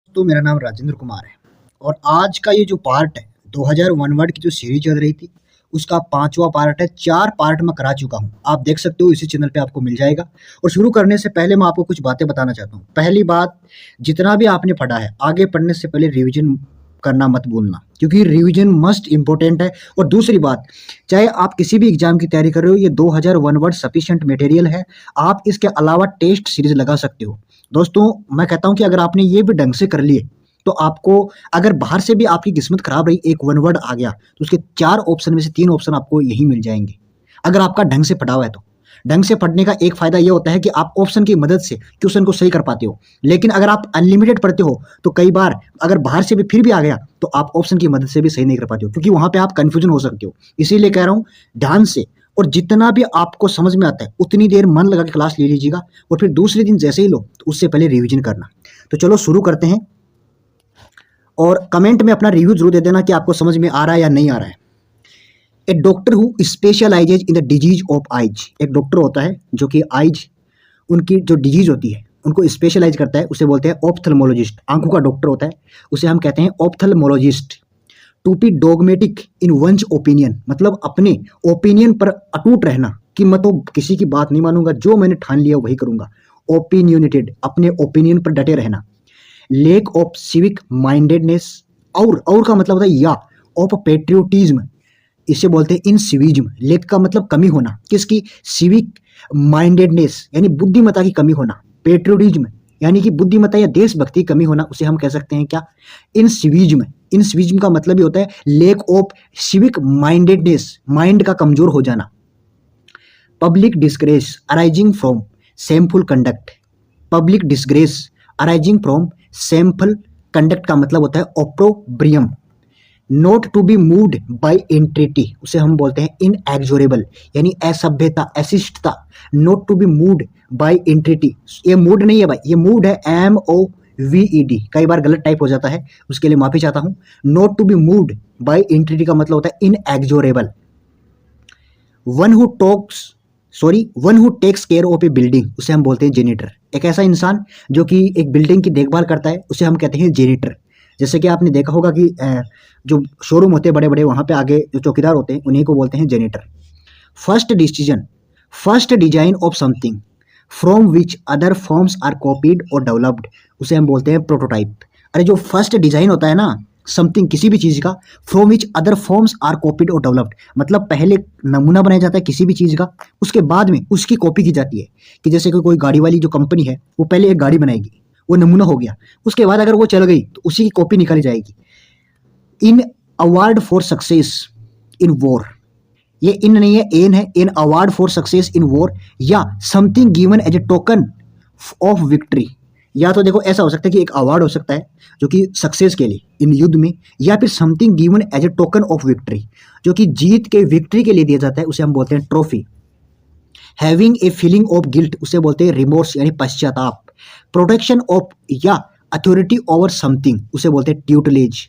तो मेरा नाम राजेंद्र कुमार है और आज का ये जो पार्ट है 2001 वर्ड की जो सीरीज चल रही थी उसका पांचवा पार्ट है। 4 पार्ट मैं करा चुका हूँ, आप देख सकते हो इसी चैनल पे आपको मिल जाएगा। और शुरू करने से पहले मैं आपको कुछ बातें बताना चाहता हूँ। पहली बात, जितना भी आपने पढ़ा है आगे पढ़ने से पहले रिवीजन करना मत भूलना, क्योंकि रिवीजन मस्ट इंपॉर्टेंट है। और दूसरी बात, चाहे आप किसी भी एग्जाम की तैयारी कर रहे हो, ये 2001 वर्ड सफिशिएंट मटेरियल है। आप इसके अलावा टेस्ट सीरीज लगा सकते हो। दोस्तों, मैं कहता हूँ कि अगर आपने ये भी ढंग से कर लिए तो आपको, अगर बाहर से भी आपकी किस्मत खराब रही, एक वन वर्ड आ गया तो उसके 4 ऑप्शन में से 3 ऑप्शन आपको यही मिल जाएंगे, अगर आपका ढंग से पढ़ा हुआ है तो। ढंग से पढ़ने का एक फायदा ये होता है कि आप ऑप्शन की मदद से क्वेश्चन को सही कर पाते हो। लेकिन अगर आप अनलिमिटेड पढ़ते हो तो कई बार अगर बाहर से भी फिर भी आ गया तो आप ऑप्शन की मदद से भी सही नहीं कर पाते हो, क्योंकि वहां पे आप कंफ्यूजन हो सकते हो। इसीलिए कह रहा हूँ, ध्यान से और जितना भी आपको समझ में आता है उतनी देर मन लगा के क्लास ले लीजिएगा, और फिर दूसरे दिन जैसे ही लो तो उससे पहले रिवीजन करना। तो चलो शुरू करते हैं, और कमेंट में अपना रिव्यू जरूर दे देना कि आपको समझ में आ रहा है या नहीं आ रहा है। A doctor who specializes in the disease of eyes, एक डॉक्टर होता है जो कि आइज, उनकी जो डिजीज होती है उनको स्पेशलाइज करता है, उसे बोलते हैं ऑप्थेल्मोलॉजिस्ट। आंखों का डॉक्टर होता है, उसे हम कहते हैं ophthalmologist. To be dogmatic in one's opinion, मतलब अपने ओपिनियन पर अटूट रहना कि मैं तो किसी की बात नहीं मानूंगा, जो मैंने ठान लिया वही करूंगा। ओपिनियनेटेड, अपने ओपिनियन पर डटे रहना। लेक ऑफ सिविक माइंडेडनेस, और का मतलब होता है या, ऑफ पेट्रियोटिज्म, इसे बोलते हैं इनसिविज्म। लेक का मतलब कमी होना, किसकी? सिविक माइंडेडनेस यानी बुद्धिमत्ता की कमी होना। पेट्रियोटिज्म यानी कि बुद्धिमत्ता या देशभक्ति की कमी होना, उसे हम कह सकते हैं क्या? इनसिविज्म। इनसिविज्म का मतलब ये होता है lack of civic mindedness, mind का कमजोर हो जाना। Public disgrace arising from shameful conduct, public disgrace arising from shameful conduct का मतलब होता है opprobrium. Not to be moved by entreaty, उसे हम बोलते हैं इनएक्सोरेबल, यानी असभ्यता, अशिष्टता। Not to be moved by entreaty, ये मूड नहीं है भाई, ये मूड है MOVED। कई बार गलत टाइप हो जाता है, उसके लिए माफी चाहता हूं। Not to be moved by entreaty का मतलब होता है inexorable. One who takes care of a building, उसे हम बोलते हैं जेनिटर। एक ऐसा इंसान जो कि एक बिल्डिंग की देखभाल करता है, उसे हम कहते हैं जेनिटर। जैसे कि आपने देखा होगा कि जो शोरूम होते हैं बड़े बड़े, वहां पे आगे जो चौकीदार होते हैं उन्हीं को बोलते हैं genitor. First decision, first design of something from which other forms are copied और डेवलप्ड, उसे हम बोलते हैं प्रोटोटाइप। अरे जो फर्स्ट डिजाइन होता है ना समथिंग, किसी भी चीज का, from which other forms are copied और डेवलप्ड, मतलब पहले नमूना बनाया जाता है किसी भी चीज का, उसके बाद में उसकी कॉपी की जाती है। कि जैसे कोई गाड़ी वाली जो कंपनी है वो पहले एक गाड़ी बनाएगी, वो नमूना हो गया, उसके बाद अगर वो चल गई तो उसी की कॉपी निकाली जाएगी। In award for success in war, ये इन नहीं है, एन है। In award for success in war, या something given as a token of victory. या तो देखो ऐसा हो सकता है कि एक अवार्ड हो सकता है जो कि सक्सेस के लिए इन युद्ध में, या फिर something given as a token of victory, जो कि जीत के, विक्ट्री के लिए दिया जाता है, उसे हम बोलते हैं trophy. Having a feeling of guilt, उसे बोलते हैं रिमोर्स यानी पश्चाताप। प्रोटेक्शन ऑफ या अथॉरिटी ओवर समथिंग, उसे बोलते हैं ट्यूटलेज।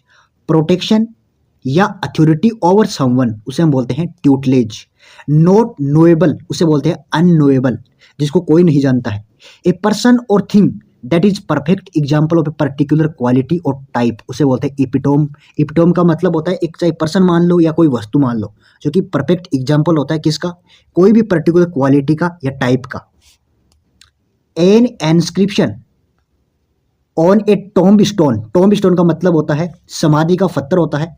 प्रोटेक्शन या अथॉरिटी ओवर समवन, उसे हम बोलते हैं ट्यूटलेज। नॉट नोएबल, उसे बोलते हैं अननोएबल, जिसको कोई नहीं जानता है। ए पर्सन और thing that is perfect example of a particular quality और टाइप, उसे बोलते हैं इपिटोम। इपिटोम का मतलब होता है एक, चाहे पर्सन मान लो या कोई वस्तु मान लो, जो कि परफेक्ट एग्जाम्पल होता है किसका? कोई भी पर्टिकुलर क्वालिटी का या टाइप का। An inscription on a tombstone, tombstone का मतलब होता है समाधि का पत्थर होता है।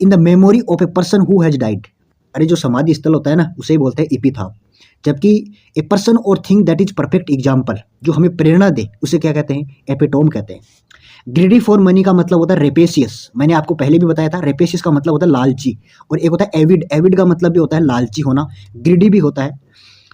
In the memory of a person who has died, अरे जो समाधि स्थल होता है ना उसे ही बोलते हैं इपिथाफ। जबकि ए पर्सन और thing that is perfect example, जो हमें प्रेरणा दे, उसे क्या कहते हैं? एपिटोम कहते हैं। ग्रीडी फॉर मनी का मतलब होता है रेपेशियस, मैंने आपको पहले भी बताया था, रेपेशियस का मतलब होता है लालची। और एक होता है एविड, एविड का मतलब भी होता है लालची होना, ग्रीडी भी होता है।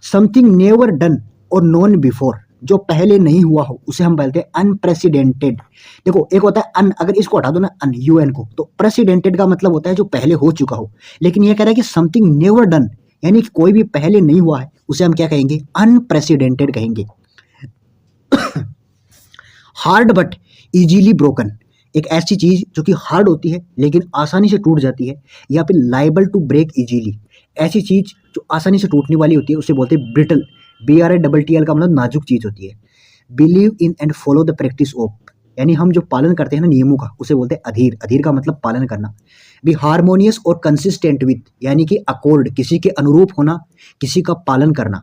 समथिंग नेवर डन और नोन बिफोर, जो पहले नहीं हुआ हो, उसे हम बोलते हैं अनप्रेसिडेंटेड। देखो एक होता है अन, अगर इसको हटा दो ना अन, UN को, तो प्रेसिडेंटेड का मतलब होता है जो पहले हो चुका हो। लेकिन ये कह रहा है कि समथिंग नेवर डन, यानी कि कोई भी पहले नहीं हुआ है, उसे हम क्या कहेंगे? अनप्रेसिडेंटेड कहेंगे। हार्ड बट इजीली ब्रोकन, एक ऐसी चीज जो कि हार्ड होती है लेकिन आसानी से टूट जाती है। या फिर लाइबल टू ब्रेक इजीली, ऐसी चीज जो आसानी से टूटने वाली होती है उसे बोलते हैं ब्रिटल। BRATTL का मतलब नाजुक चीज होती है। Believe in and follow the practice of, यानी हम जो पालन करते हैं ना नियमों का, उसे बोलते हैं अधीर। अधीर का मतलब पालन करना। बी हार्मोनियस और कंसिस्टेंट विथ, यानी कि अकॉर्ड, किसी के अनुरूप होना, किसी का पालन करना।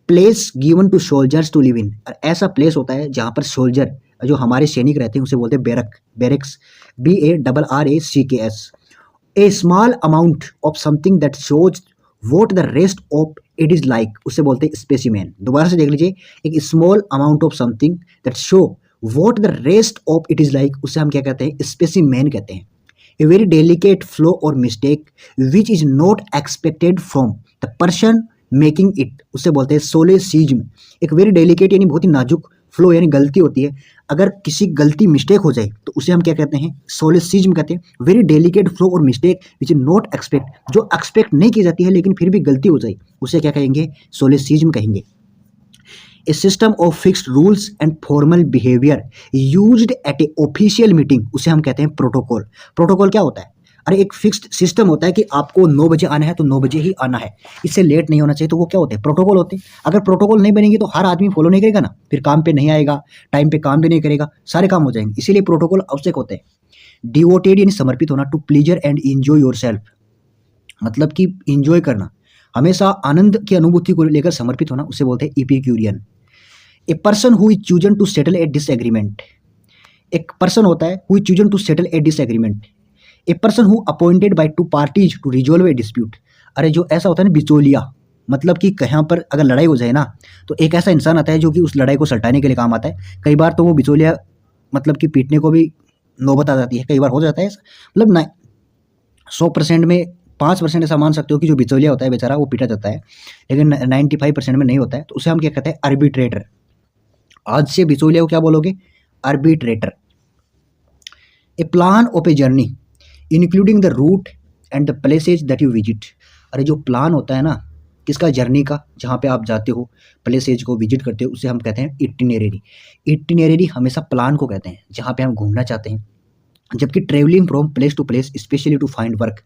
Place given to soldiers to live in, ऐसा प्लेस होता है जहाँ पर सोल्जर, जो हमारे सैनिक रहते हैं, उसे बोलते हैं barrack, barracks, BARRACKS। A small amount of something that shows what the rest of it is like, उसे बोलते हैं स्पेसिमेन। दोबारा से देख लीजिए, एक small amount of something that show what the rest of it is like, उसे हम क्या कहते हैं, स्पेसिमेन कहते हैं। ए वेरी डेलिकेट फ्लो और mistake which is not expected from the person making it, उसे बोलते हैं सोलेसिज्म। एक वेरी डेलिकेट यानी बहुत ही नाजुक फ्लो यानी गलती होती है, अगर किसी गलती मिस्टेक हो जाए तो उसे हम क्या कहते हैं, सोलेसिज्म कहते हैं। वेरी डेलिकेट फ्लो और mistake which is not expect, जो एक्सपेक्ट नहीं की जाती है लेकिन फिर भी गलती हो जाए, उसे क्या कहेंगे, सोलेसिज्म कहेंगे। A system of fixed rules and formal behaviour used at a official meeting, उसे हम कहते हैं प्रोटोकॉल। प्रोटोकॉल क्या होता है, अरे एक फिक्स्ड सिस्टम होता है कि आपको 9 बजे आना है तो 9 बजे ही आना है, इससे लेट नहीं होना चाहिए, तो वो क्या होते हैं, प्रोटोकॉल होते हैं। अगर प्रोटोकॉल नहीं बनेंगे तो हर आदमी फॉलो नहीं करेगा ना, फिर काम पे नहीं आएगा, टाइम पे काम भी नहीं करेगा, सारे काम हो जाएंगे, इसीलिए प्रोटोकॉल आवश्यक होते हैं। डिवोटेड यानी समर्पित होना, to pleasure and enjoy yourself, मतलब कि इंजॉय करना, हमेशा आनंद की अनुभूति को लेकर समर्पित होना, उसे बोलते हैं epicurean. A person who is chosen to settle a disagreement, एक पर्सन होता है who is chosen to settle a disagreement. A person who appointed by two parties to resolve a dispute, अरे जो ऐसा होता है ना बिचौलिया, मतलब कि कहाँ पर अगर लड़ाई हो जाए ना तो एक ऐसा इंसान आता है जो कि उस लड़ाई को सल्टाने के लिए काम आता है। कई बार तो वो बिचौलिया मतलब कि पीटने को भी नौबत आ जाती है, कई बार हो जाता है ऐसा, मतलब ना 100% में 5% ऐसा मान सकते हो कि जो बिचौलिया होता है बेचारा वो पीटा जाता है, लेकिन 95% में नहीं होता है, तो उसे हम क्या कहते हैं, आर्बिट्रेटर। आज से बिचौलिया को क्या बोलोगे, arbitrator. A plan of a journey including the route and the places that you visit, अरे जो प्लान होता है ना किसका, जर्नी का, जहाँ पे आप जाते हो, प्लेसेज को विजिट करते हो, उसे हम कहते हैं इटिनरी। इटिनरी हमेशा प्लान को कहते हैं जहाँ पे हम घूमना चाहते हैं, जबकि travelling from place to place specially to find work,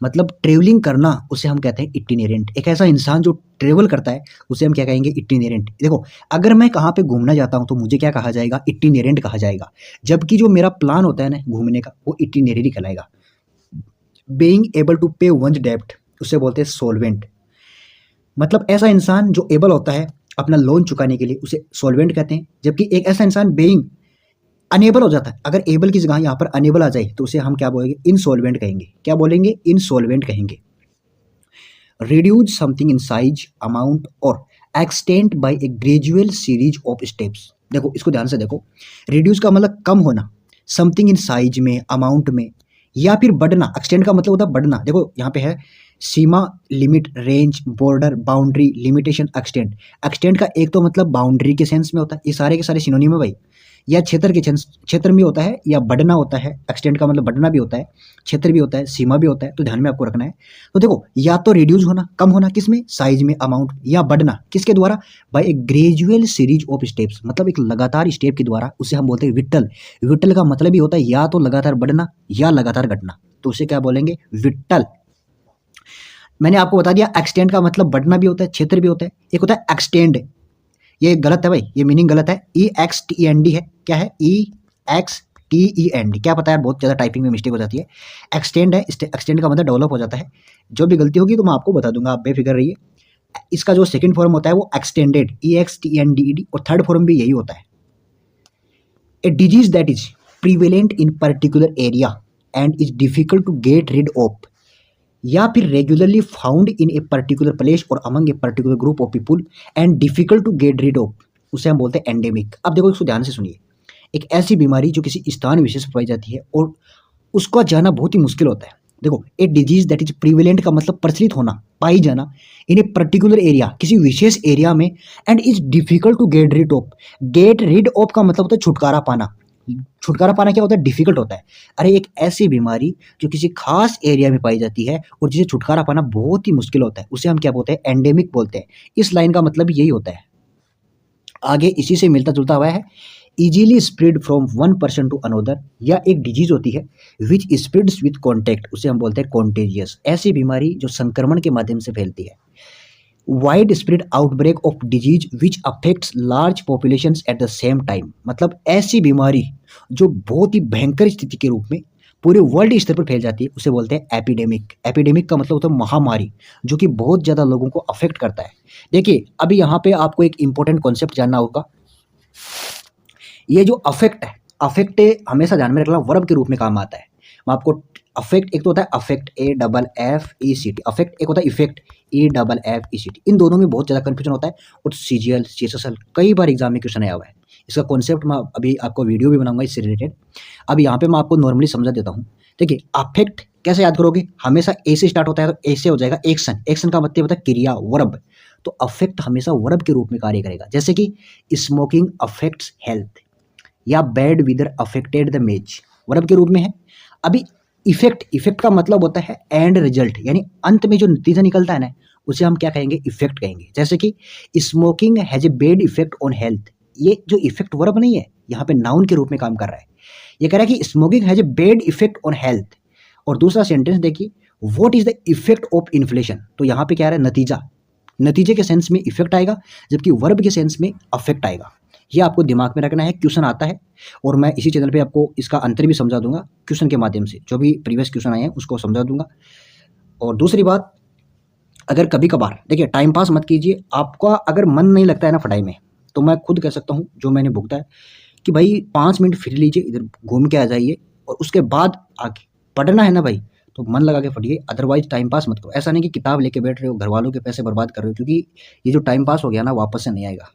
मतलब ट्रेवलिंग करना उसे हम कहते हैं इटिनेरेंट। एक ऐसा इंसान जो ट्रेवल करता है उसे हम क्या कहेंगे, इटिनेरेंट। देखो अगर मैं कहाँ पे घूमना जाता हूँ तो मुझे क्या कहा जाएगा, इटिनेरेंट कहा जाएगा, जबकि जो मेरा प्लान होता है ना घूमने का वो इटिनेरी कहलाएगा। बीइंग एबल टू पे वंस डेब्ट, उसे बोलते हैं सोल्वेंट, मतलब ऐसा इंसान जो एबल होता है अपना लोन चुकाने के लिए उसे सोल्वेंट कहते हैं। जबकि एक ऐसा इंसान बीइंग अनेबल हो जाता है, अगर एबल की जगह यहाँ पर अनेबल आ जाए तो उसे हम क्या बोलेंगे, इनसॉल्वेंट कहेंगे। क्या बोलेंगे, इनसॉल्वेंट कहेंगे। Reduce something in size, amount और extent by a gradual series of steps. देखो इसको ध्यान से देखो, रिड्यूस का मतलब कम होना, समथिंग इन साइज में, अमाउंट में, या फिर बढ़ना। एक्सटेंड का मतलब होता है बढ़ना। देखो यहाँ पे है सीमा, limit, range, border, boundary, limitation, extend. Extend का एक तो मतलब बाउंड्री के सेंस में होता है, ये सारे के सारे सिनोनिम है भाई, या क्षेत्र के क्षेत्र में होता है, या बढ़ना होता है। एक्सटेंड का मतलब बढ़ना भी होता है, क्षेत्र भी होता है, सीमा भी होता है, तो ध्यान में आपको रखना है। तो देखो या तो रिड्यूस होना, कम होना, किसमें, साइज में, अमाउंट, या बढ़ना किसके द्वारा, by a gradual series of steps, मतलब एक लगातार स्टेप के द्वारा, उसे हम बोलते हैं विट्टल। विट्टल का मतलब ही होता है या तो लगातार बढ़ना या लगातार घटना, तो उसे क्या बोलेंगे, विट्टल। मैंने आपको बता दिया एक्सटेंड का मतलब बढ़ना भी होता है, क्षेत्र भी होता है। एक होता है एक्सटेंड, ये गलत है भाई, ये मीनिंग गलत है, EXTEND है। क्या है, EXTEND, क्या पता है, बहुत ज़्यादा टाइपिंग में मिस्टेक हो जाती है। एक्सटेंड है, एक्सटेंड का मतलब डेवलप हो जाता है। जो भी गलती होगी तो मैं आपको बता दूंगा, आप बेफिक्र रहिए। इसका जो सेकंड फॉर्म होता है वो एक्सटेंडेड, EXTENDED, और थर्ड फॉर्म भी यही होता है। A disease that is prevalent in particular area and is difficult to get rid of, या फिर regularly found in a particular place और among a particular group of people and difficult to get rid of, उसे हम बोलते हैं endemic. अब देखो इसको ध्यान से सुनिए, एक ऐसी बीमारी जो किसी स्थान विशेष पर पाई जाती है और उसका जाना बहुत ही मुश्किल होता है। देखो ए डिजीज दैट इज प्रीवेलेंट का मतलब प्रचलित होना, पाई जाना, इन ए पर्टिकुलर एरिया, किसी विशेष एरिया में, and is difficult to get rid of. Get rid of का मतलब होता है छुटकारा पाना। छुटकारा पाना क्या होता है, डिफिकल्ट होता है। अरे एक ऐसी बीमारी जो किसी खास एरिया में पाई जाती है और जिसे छुटकारा पाना बहुत ही मुश्किल होता है, उसे हम क्या बोलते हैं, एंडेमिक बोलते हैं। इस लाइन का मतलब यही होता है। आगे इसी से मिलता जुलता हुआ है, easily spread from one person to another, या एक डिजीज होती है विच स्प्रेड्स विथ कॉन्टैक्ट, उसे हम बोलते हैं कॉन्टेजियस। ऐसी बीमारी जो संक्रमण के माध्यम से फैलती है। Wide spread outbreak of disease which affects large populations at the same time, मतलब ऐसी बीमारी जो बहुत ही भयंकर स्थिति के रूप में पूरे वर्ल्ड स्तर पर फैल जाती है उसे बोलते हैं एपिडेमिक। एपिडेमिक का मतलब होता है महामारी, जो कि बहुत ज़्यादा लोगों को अफेक्ट करता है। देखिए अभी यहाँ पे आपको एक इंपॉर्टेंट कॉन्सेप्ट जानना होगा। ये जो अफेक्ट है, अफेक्ट हमेशा ध्यान में रखना वर्ब के रूप में काम आता है। मैं आपको अफेक्ट, एक तो होता है अफेक्ट AFFECT, अफेक्ट एक होता है इफेक्ट EFFECT। इन दोनों में बहुत ज़्यादा कंफ्यूजन होता है और CGL CSSL कई बार एग्जाम में क्वेश्चन आया हुआ है। इसका कॉन्सेप्ट मैं अभी आपको वीडियो भी बनाऊंगा इससे रिलेटेड। अब यहाँ पे मैं आपको नॉर्मली समझा देता हूँ। देखिए अफेक्ट कैसे याद करोगे, हमेशा ए से स्टार्ट होता है तो ए से हो जाएगा एक्शन। एक्शन का मतलब होता है क्रिया, वर्ब। तो अफेक्ट हमेशा वर्ब के रूप में कार्य करेगा, जैसे कि स्मोकिंग अफेक्ट्स हेल्थ या बैड वेदर अफेक्टेड द मेज, वर्ब के रूप में है। अभी इफेक्ट, इफेक्ट का मतलब होता है एंड रिजल्ट, यानी अंत में जो नतीजा निकलता है ना उसे हम क्या कहेंगे, इफेक्ट कहेंगे। जैसे कि smoking has a bad effect on health, ये जो इफेक्ट वर्ब नहीं है, यहाँ पे नाउन के रूप में काम कर रहा है। ये कह रहा है कि smoking has a bad effect on health. और दूसरा सेंटेंस देखिए, what is the effect of inflation, तो यहाँ पे क्या आ रहा है, नतीजा। नतीजे के सेंस में इफेक्ट आएगा, जबकि वर्ब के सेंस में अफेक्ट आएगा। ये आपको दिमाग में रखना है, क्वेश्चन आता है और मैं इसी चैनल पे आपको इसका अंतर भी समझा दूंगा क्वेश्चन के माध्यम से, जो भी प्रीवियस क्वेश्चन आए हैं उसको समझा दूंगा। और दूसरी बात, अगर कभी कभार देखिए टाइम पास मत कीजिए, आपका अगर मन नहीं लगता है ना पढ़ाई में, तो मैं खुद कह सकता हूँ जो मैंने भुगता है कि भाई 5 मिनट फिर लीजिए, इधर घूम के आ जाइए और उसके बाद आके पढ़ना है ना भाई, तो मन लगा के पढ़िए, अदरवाइज टाइम पास मत करो। ऐसा नहीं कि किताब लेके बैठ रहे हो, घर वालों के पैसे बर्बाद कर रहे हो, क्योंकि ये जो टाइम पास हो गया ना वापस से नहीं आएगा।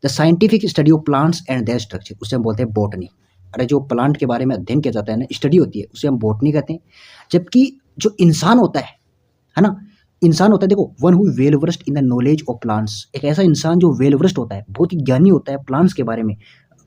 The scientific study of plants and there structure, उसे हम बोलते हैं बॉटनी। अरे जो प्लांट के बारे में अध्ययन किया जाता है ना, स्टडी होती है, उसे हम बॉटनी कहते हैं। जबकि जो इंसान होता है ना, इंसान होता है, देखो one who well versed in the knowledge of plants, एक ऐसा इंसान जो वेल वर्स्ड होता है, बहुत ही ज्ञानी होता है प्लांट्स के बारे में,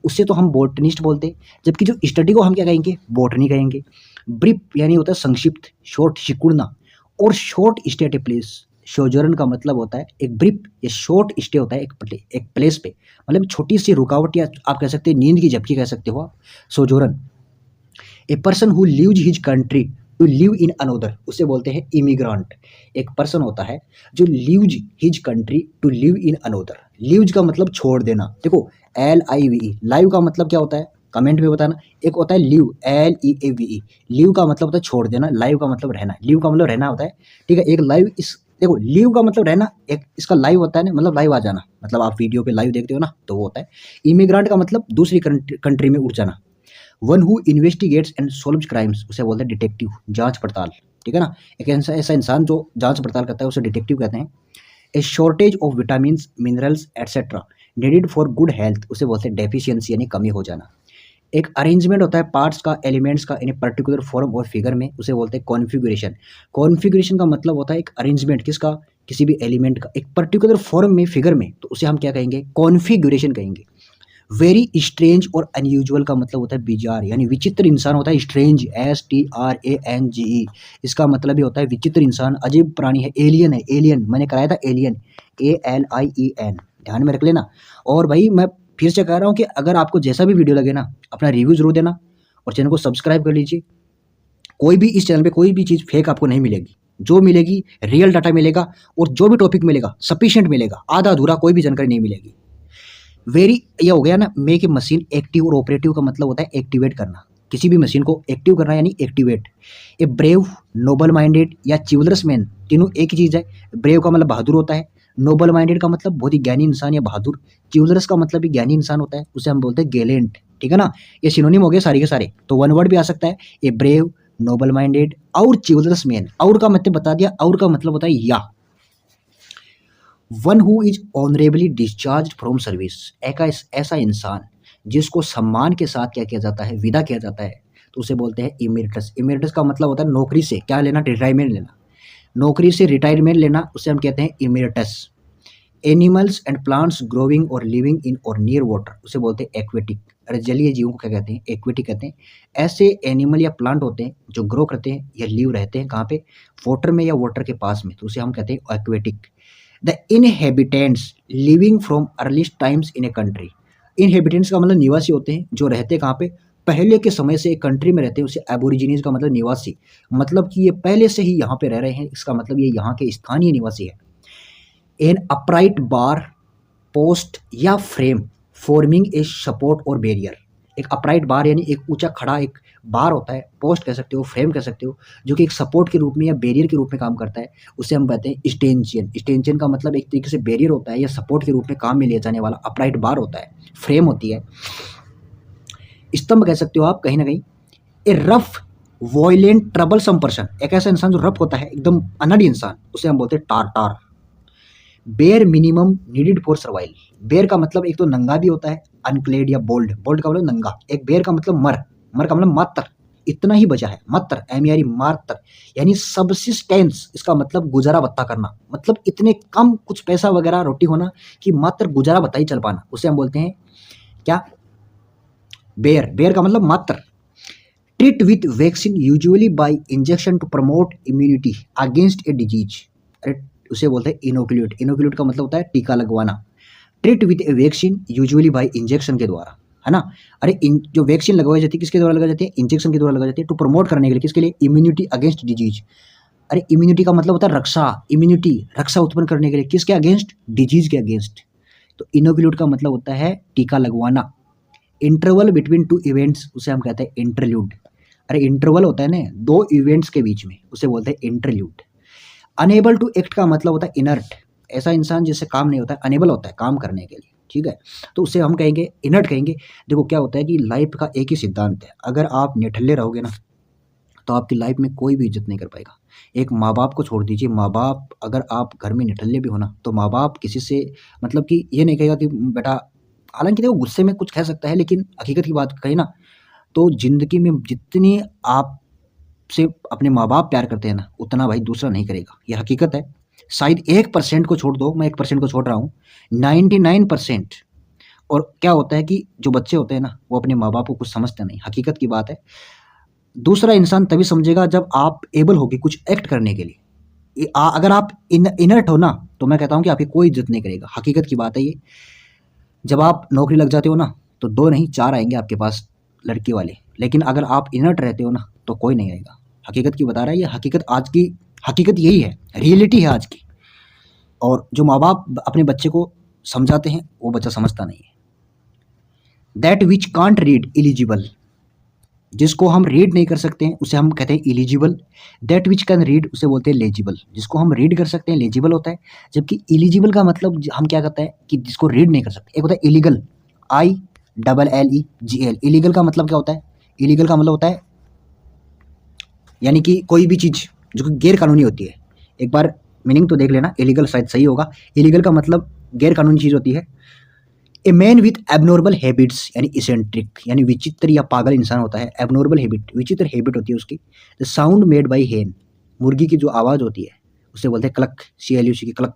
उससे तो हम बॉटनिस्ट बोलते हैं। जबकि जो स्टडी को हम क्या कहेंगे, बॉटनी कहेंगे। ब्रीफ यानी होता है संक्षिप्त, शॉर्ट सिकुड़ना, और short stay at a place, sojourn का मतलब होता है एक ब्रीफ या शॉर्ट स्टे होता है एक प्लेस पे, मतलब छोटी सी रुकावट, या आप कह सकते हैं नींद की झपकी कह सकते हो sojourn. A person who leaves his country to live in another, उसे बोलते हैं इमिग्रांट। एक पर्सन होता है जो leaves his country to live in another. Leaves का मतलब छोड़ देना, देखो LIVE, लाइव का मतलब क्या होता है कमेंट में बताना। एक होता है लीव, LEAVE, लीव का मतलब होता है छोड़ देना, लाइव का मतलब रहना, लीव का मतलब रहना होता है, ठीक है। एक लाइव, इस देखो लीव का मतलब रहना, एक इसका लाइव होता है ना, मतलब लाइव आ जाना, मतलब आप वीडियो पे लाइव देखते हो ना, तो वो होता है। इमिग्रांट का मतलब दूसरी कंट्री में उड़ जाना। One who investigates and solves crimes, उसे बोलते हैं डिटेक्टिव, जांच पड़ताल, ठीक है ना। एक ऐसा इंसान जो जांच पड़ताल करता है उसे डिटेक्टिव कहते हैं। A shortage of vitamin minerals etcetera needed for good health, उसे बोलते हैं डेफिशिएंसी यानी कमी हो जाना। एक अरेंजमेंट होता है पार्ट्स का, एलिमेंट्स का इन ए पर्टिकुलर फॉर्म और फिगर में, उसे बोलते हैं कॉन्फ़िगरेशन। कॉन्फ़िगरेशन का मतलब होता है एक अरेंजमेंट, किसका, किसी भी एलिमेंट का एक पर्टिकुलर फॉर्म में, फिगर में, तो उसे हम क्या कहेंगे, कॉन्फ़िगरेशन कहेंगे। वेरी स्ट्रेंज और अनयूजुअल का मतलब होता है बिजार, यानी विचित्र इंसान होता है स्ट्रेंज, STRANGE, इसका मतलब ही होता है विचित्र इंसान, अजीब प्राणी है, एलियन है, एलियन मैंने कराया था, एलियन ALIEN, ध्यान में रख लेना। और भाई मैं फिर से कह रहा हूँ कि अगर आपको जैसा भी वीडियो लगे ना, अपना रिव्यू जरूर देना और चैनल को सब्सक्राइब कर लीजिए। कोई भी इस चैनल पे कोई भी चीज़ फेक आपको नहीं मिलेगी, जो मिलेगी रियल डाटा मिलेगा, और जो भी टॉपिक मिलेगा सफिशिएंट मिलेगा, आधा अधूरा कोई भी जानकारी नहीं मिलेगी। वेरी, ये हो गया ना, मेक ए मशीन एक्टिव, और ऑपरेटिव का मतलब होता है एक्टिवेट करना, किसी भी मशीन को एक्टिव करना यानी activate. A brave, noble minded या चिवलरस मैन, तीनों एक ही चीज़ है। ब्रेव का मतलब बहादुर होता है, नोबल माइंडेड का मतलब बहुत ही ज्ञानी इंसान या बहादुर, चिवलरस का मतलब भी ज्ञानी इंसान होता है, उसे हम बोलते हैं गैलेंट, ठीक है ना। ये सिनोनिम हो गए सारे के सारे, तो वन वर्ड भी आ सकता है, ए ब्रेव, नोबल माइंडेड और चिवलरस मैन। और का मतलब बता दिया, और का मतलब होता है या। One who is honourably discharge from service, एक ऐसा इंसान जिसको सम्मान के साथ क्या किया जाता है, विदा किया जाता है, तो उसे बोलते हैं इमेरिटस। इमेरिटस का मतलब होता है नौकरी से क्या लेना, रिटायरमेंट लेना, नौकरी से रिटायरमेंट लेना, उसे हम कहते हैं emeritus. Animals and plants growing और लिविंग इन और नियर वाटर, उसे बोलते हैं एक्वेटिक। अरे जलीय जीवों को क्या कहते हैं, एक्वेटिक कहते हैं। ऐसे एनिमल या प्लांट होते हैं जो ग्रो करते हैं या लिव रहते हैं कहाँ पे, वाटर में या वाटर के पास में, तो उसे हम कहते हैं aquatic. The inhabitants living from earliest times in a country, inhabitants का मतलब निवासी होते हैं जो रहते कहाँ पे, पहले के समय से एक कंट्री में रहते हैं, उसे एबोरिजिनीज का मतलब निवासी, मतलब कि ये पहले से ही यहाँ पे रह रहे हैं, इसका मतलब ये यहाँ के स्थानीय निवासी है। एन अपराइट बार, पोस्ट या फ्रेम फॉर्मिंग ए सपोर्ट और बैरियर। एक अपराइट बार यानी एक ऊंचा खड़ा एक बार होता है, पोस्ट कह सकते हो, फ्रेम कह सकते हो, जो कि एक सपोर्ट के रूप में या बैरियर के रूप में काम करता है, उसे हम कहते हैं स्टेंचियन। स्टेंचियन का मतलब एक तरीके से बैरियर होता है या सपोर्ट के रूप में काम में लिया जाने वाला अपराइट बार होता है, फ्रेम होती है, स्तंभ कह सकते हो आप कहीं ना कहीं। ए रफ वॉयलेंट ट्रबलसम पर्सन, एक ऐसा इंसान जो रफ होता है, एकदम अनड़ी इंसान, उसे हम बोलते हैं tar. Bare minimum needed for survival. Bare का मतलब एक तो नंगा भी होता है, अनक्लेड या बोल्ड। बोल्ड का मतलब नंगा। एक बेयर का मतलब मर का मतलब मात्र, इतना ही बचा है, मात्र, एम मात्र, यानी सबसिस्टेंस, इसका मतलब गुजारा बत्ता करना, मतलब इतने कम कुछ पैसा वगैरह रोटी होना कि मात्र गुजारा बत्ता ही चल पाना, उसे हम बोलते हैं क्या, बेयर का मतलब मात्र। Treat with vaccine usually by injection to promote immunity against a disease, अरे उसे बोलते हैं इनोकुलेट। इनोकुलेट का मतलब होता है टीका लगवाना। Treat with A vaccine usually by injection के द्वारा, है ना। अरे जो वैक्सीन लगवाई जाती है किसके द्वारा लगाई जाती है, इंजेक्शन के द्वारा लगाई जाती है, टू प्रमोट करने के लिए, किसके लिए, इम्यूनिटी अगेंस्ट डिजीज। अरे इम्यूनिटी का मतलब होता है रक्षा, इम्यूनिटी रक्षा उत्पन्न करने के लिए, किसके अगेंस्ट, डिजीज के अगेंस्ट। तो इनोकुलेट का मतलब होता है टीका लगवाना। इंटरवल बिटवीन टू इवेंट्स, उसे हम कहते हैं इंटरल्यूड। अरे इंटरवल होता है ना दो इवेंट्स के बीच में, उसे बोलते हैं इंटरल्यूड। अनेबल टू एक्ट का मतलब होता है इनर्ट, ऐसा इंसान जिससे काम नहीं होता है, अनेबल होता है काम करने के लिए, ठीक है, तो उसे हम कहेंगे इनर्ट कहेंगे। देखो क्या होता है कि लाइफ का एक ही सिद्धांत है, अगर आप निठल्ले रहोगे ना तो आपकी लाइफ में कोई भी इज्जत नहीं कर पाएगा। एक माँ बाप को छोड़ दीजिए, माँ बाप अगर आप घर में निठल्ले भी हो ना तो माँ बाप किसी से मतलब कि ये नहीं कहेगा कि बेटा, हालांकि देखो गुस्से में कुछ कह सकता है, लेकिन हकीकत की बात कही ना तो ज़िंदगी में जितनी आप से अपने माँ बाप प्यार करते हैं ना उतना भाई दूसरा नहीं करेगा, ये हकीकत है। शायद 1% को छोड़ दो, मैं 1% को छोड़ रहा हूँ, 99%। और क्या होता है कि जो बच्चे होते हैं ना वो अपने माँ बाप को कुछ समझते नहीं, हकीकत की बात है। दूसरा इंसान तभी समझेगा जब आप एबल होगी कुछ एक्ट करने के लिए। अगर आप इनर्ट हो ना तो मैं कहता हूँ कि आपकी कोई इज्जत नहीं करेगा, हकीकत की बात है ये। जब आप नौकरी लग जाते हो ना तो 2 नहीं 4 आएंगे आपके पास लड़की वाले, लेकिन अगर आप इनर्ट रहते हो ना तो कोई नहीं आएगा। हकीकत की बता रहा है ये, हकीकत आज की हकीकत यही है, रियलिटी है आज की। और जो माँ बाप अपने बच्चे को समझाते हैं वो बच्चा समझता नहीं है। That which can't read eligible, जिसको हम रीड नहीं कर सकते हैं उसे हम कहते हैं eligible. That which can read उसे बोलते हैं लेजिबल, जिसको हम रीड कर सकते हैं लेजिबल होता है। जबकि इलिजिबल का मतलब हम क्या करते हैं कि जिसको रीड नहीं कर सकते। एक होता है इलीगल, ILLEGL। इलीगल का मतलब क्या होता है, इलीगल का मतलब होता है यानी कि कोई भी चीज़ जो कि गैर कानूनी होती है। एक बार मीनिंग तो देख लेना, इलीगल शायद सही होगा। इलीगल का मतलब गैर कानूनी चीज़ होती है। A man with abnormal habits यानी इसेंट्रिक, यानी विचित्र या पागल इंसान होता है। एबनॉर्मल हैबिट, विचित्र हैबिट होती है उसकी। द साउंड मेड बाय हेन, मुर्गी की जो आवाज़ होती है उसे बोलते हैं क्लक, CLUC की clock.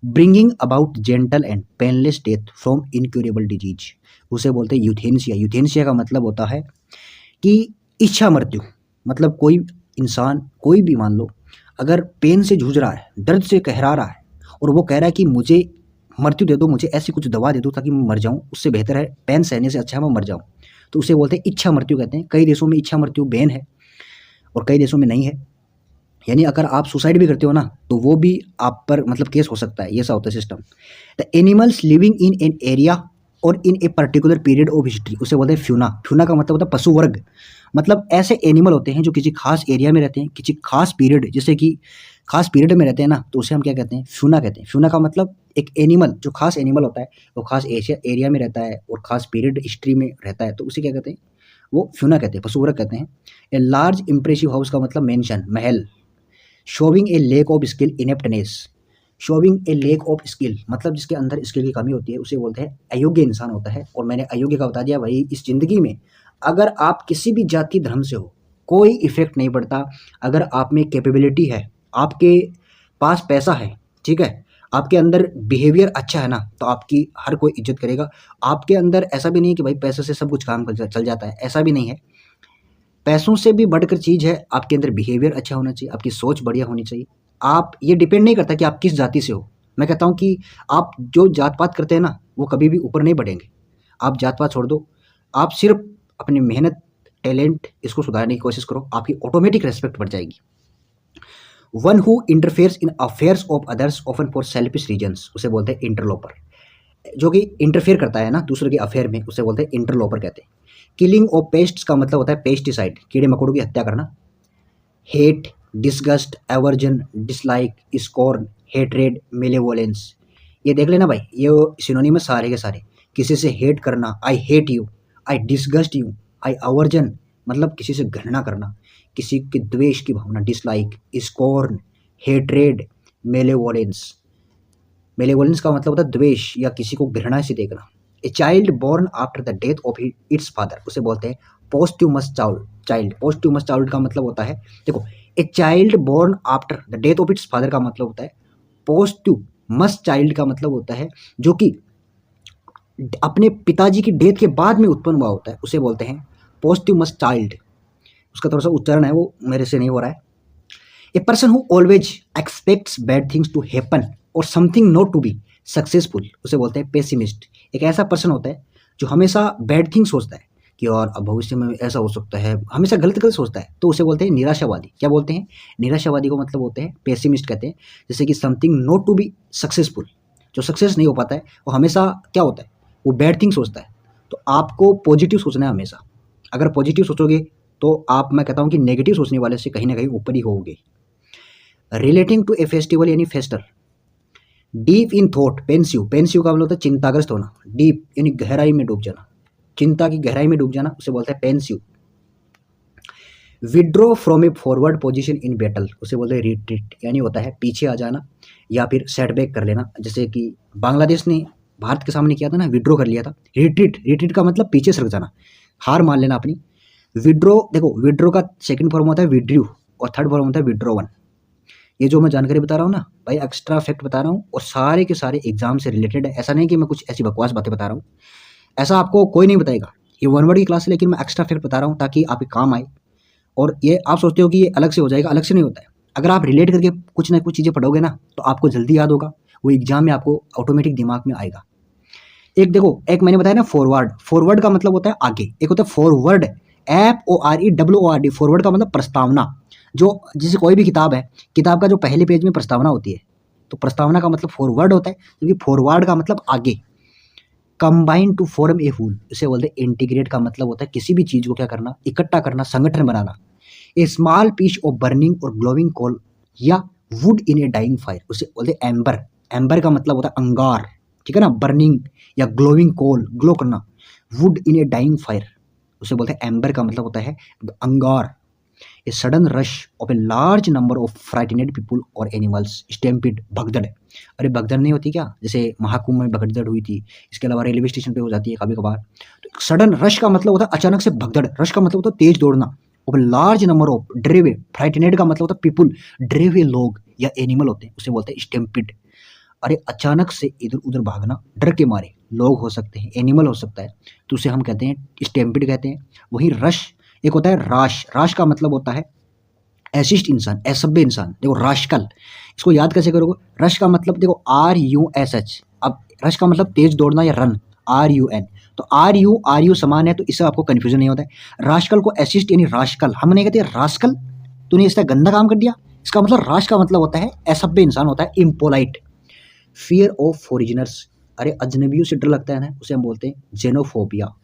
Bringing about gentle and painless death from incurable disease, उसे बोलते हैं यूथेनेसिया। यूथेनेसिया का मतलब होता है कि इच्छा मृत्यु। मतलब कोई इंसान, कोई भी मान लो, अगर पेन से जूझ रहा है, दर्द से कहरा रहा है और वो कह रहा है कि मुझे मृत्यु दे दो, मुझे ऐसी कुछ दवा दे दो ताकि मैं मर जाऊं, उससे बेहतर है पेन सहने से अच्छा है मैं मर जाऊं, तो उसे बोलते हैं इच्छा मृत्यु कहते हैं। कई देशों में इच्छा मृत्यु बैन है और कई देशों में नहीं है। यानी अगर आप सुसाइड भी करते हो ना तो वो भी आप पर मतलब केस हो सकता है, ये सा होता है system. The animals living in an area और in a particular period of history, उसे बोलते हैं फ्यूना। फ्यूना का मतलब होता है पशु वर्ग, मतलब ऐसे एनिमल होते हैं जो किसी खास एरिया में रहते हैं, किसी खास पीरियड, जैसे कि खास पीरियड में रहते हैं ना तो उसे हम क्या कहते हैं, फ्यूना कहते हैं। फ्यूना का मतलब एक एनिमल, जो खास एनिमल होता है वो खास एरिया में रहता है और खास पीरियड हिस्ट्री में रहता है तो उसे क्या कहते हैं, वो फ्यूना कहते हैं, पशु वर्ग कहते हैं। ए लार्ज इंप्रेसिव हाउस का मतलब मेंशन, महल। Showing a lack of skill, ineptness. Showing a lack of skill मतलब जिसके अंदर स्किल की कमी होती है उसे बोलते हैं अयोग्य इंसान होता है। और मैंने अयोग्य का बता दिया भाई, इस जिंदगी में अगर आप किसी भी जाति धर्म से हो कोई इफेक्ट नहीं पड़ता। अगर आप में कैपेबिलिटी है, आपके पास पैसा है, ठीक है, आपके अंदर बिहेवियर अच्छा है ना तो आपकी हर कोई इज्जत करेगा। आपके अंदर ऐसा भी नहीं है कि भाई पैसे से सब कुछ काम चल जाता है, ऐसा भी नहीं है। पैसों से भी बढ़कर चीज़ है आपके अंदर बिहेवियर अच्छा होना चाहिए, आपकी सोच बढ़िया होनी चाहिए। आप ये डिपेंड नहीं करता कि आप किस जाति से हो। मैं कहता हूँ कि आप जो जात पात करते हैं ना वो कभी भी ऊपर नहीं बढ़ेंगे। आप जात पात छोड़ दो, आप सिर्फ अपनी मेहनत, टैलेंट, इसको सुधारने की कोशिश करो, आपकी ऑटोमेटिक रेस्पेक्ट बढ़ जाएगी। One who interferes in affairs of others often for selfish reasons, उसे बोलते हैं इंटरलोपर। जो कि इंटरफेयर करता है ना दूसरे के अफेयर में, उसे बोलते हैं इंटरलोपर कहते हैं। किलिंग ऑफ पेस्ट्स का मतलब होता है पेस्टिसाइड, कीड़े मकोड़ों की हत्या करना। Hate, disgust, aversion, dislike, scorn, hatred, malevolence, ये देख लेना भाई, ये सिनोनिमस सारे के सारे। किसी से हेट करना, I hate you, I disgust you, I aversion मतलब किसी से घृणा करना, किसी के द्वेष की भावना, डिसलाइक, स्कॉर्न, हेट्रेड, मेलेवोलेंस, मेलेवोलेंस का मतलब होता है द्वेष या किसी को घृणा से देखना। A child born after the death of its father, उसे बोलते हैं पोस्ट्यूमस चाइल्ड। पोस्ट्यूमस चाइल्ड का मतलब होता है, देखो, a child born after the death of its father का मतलब होता है पोस्ट्यूमस चाइल्ड का मतलब होता है जो कि अपने पिताजी की डेथ के बाद में उत्पन्न हुआ होता है, उसे बोलते हैं पोस्ट्यूमस चाइल्ड। उसका थोड़ा सा उच्चारण है वो मेरे से नहीं हो रहा है। A person who always expects bad things to happen और something not to be successful, उसे बोलते हैं पेसिमिस्ट। एक ऐसा पर्सन होता है जो हमेशा बैड थिंग सोचता है कि और अब भविष्य में ऐसा हो सकता है, हमेशा गलत गलत सोचता है, तो उसे बोलते हैं निराशावादी। क्या बोलते हैं? निराशावादी को मतलब होते हैं पेसिमिस्ट कहते हैं। जैसे कि something not to be successful, जो सक्सेस नहीं हो पाता है वो हमेशा क्या होता है, वो बैड थिंग सोचता है। तो आपको पॉजिटिव सोचना है हमेशा। अगर पॉजिटिव सोचोगे तो आप, मैं कहता हूँ कि नेगेटिव सोचने वाले से कहीं ना कहीं ऊपर ही होगे। रिलेटिंग टू ए फेस्टिवल यानी fester. Deep in thought, pensive, pensive का मतलब होता है चिंताग्रस्त होना। डीप यानी गहराई में डूब जाना, चिंता की गहराई में डूब जाना, उसे बोलते हैं pensive. Withdraw from A forward position in battle, उसे बोलते हैं रिट्रीट, यानी होता है पीछे आ जाना या फिर सेटबैक कर लेना। जैसे कि बांग्लादेश ने भारत के सामने किया था ना, विड्रॉ कर लिया था। रिट्रीट, रिट्रीट का मतलब पीछे सरक जाना, हार मान लेना अपनी। विड्रॉ, देखो विड्रॉ का सेकंड फॉर्म होता है विड्रू और थर्ड फॉर्म होता है विड्रोवन। ये जो मैं जानकारी बता रहा हूँ ना भाई, एक्स्ट्रा फैक्ट बता रहा हूँ और सारे के सारे एग्जाम से रिलेटेड है। ऐसा नहीं कि मैं कुछ ऐसी बकवास बातें बता रहा हूँ, ऐसा आपको कोई नहीं बताएगा। ये वन वर्ड की क्लास है लेकिन मैं एक्स्ट्रा फैक्ट बता रहा हूँ ताकि आपके काम आए। और ये आप सोचते हो कि ये अलग से हो जाएगा, अलग से नहीं होता है। अगर आप रिलेट करके कुछ ना कुछ चीज़ें पढ़ोगे ना तो आपको जल्दी याद होगा, वो एग्जाम में आपको ऑटोमेटिक दिमाग में आएगा। एक देखो, एक मैंने बताया ना फॉरवर्ड, फॉरवर्ड का मतलब होता है आगे। एक होता है फॉरवर्ड, FORWORD, फॉरवर्ड का मतलब प्रस्तावना। जो जैसे कोई भी किताब है, किताब का जो पहले पेज में प्रस्तावना होती है, तो प्रस्तावना का मतलब फॉरवर्ड होता है, क्योंकि फॉरवर्ड का मतलब आगे। Combine to form a whole, इसे बोलते हैं इंटीग्रेट का मतलब होता है किसी भी चीज को क्या करना, इकट्ठा करना, संगठन बनाना। A small piece of burning और ग्लोइंग कोल या wood in a dying fire, उसे बोलते हैं एम्बर। एम्बर का मतलब होता है अंगार, ठीक है ना, बर्निंग या ग्लोइंग कोल, ग्लो करना। Wood in a dying fire, उसे बोलते हैं एम्बर का मतलब होता है अंगार। A sudden rush of a large number of frightened people और एनिमल्स, स्टैम्पीड, भगदड़। अरे भगदड़ नहीं होती क्या, जैसे महाकुंभ में भगदड़ हुई थी, इसके अलावा रेलवे स्टेशन पे हो जाती है कभी कभार। तो सडन रश का मतलब होता है अचानक से भगदड़, रश का मतलब होता है तेज दौड़ना। Of a large number of, डरे हुए, फ्राइटेनेड का मतलब होता है पीपल, डरे हुए लोग या एनिमल होते हैं, उसे बोलते हैं स्टैम्पीड। अरे अचानक से इधर उधर भागना, डर के मारे, लोग हो सकते हैं, एनिमल हो सकता है, तो उसे हम कहते हैं स्टैम्पीड कहते हैं। वहीं रश एक होता है राश, राश का मतलब होता है एसिस्ट इंसान, असभ्य इंसान। देखो राशकल, इसको याद कैसे करोगे? रश का मतलब देखो RUSH, अब रश का मतलब तेज दौड़ना या रन, RUN, तो RU समान है तो इससे आपको कंफ्यूजन नहीं होता है। राशकल को एसिस्ट यानी राशकल, हम नहीं कहते राशकल, तूने इसका गंदा काम कर दिया, इसका मतलब राश का मतलब होता है असभ्य इंसान होता है, इम्पोलाइट। फियर ऑफ फॉरिजनर्स, अरे अजनबियों से डर लगता है ना, उसे हम बोलते हैं xenophobia.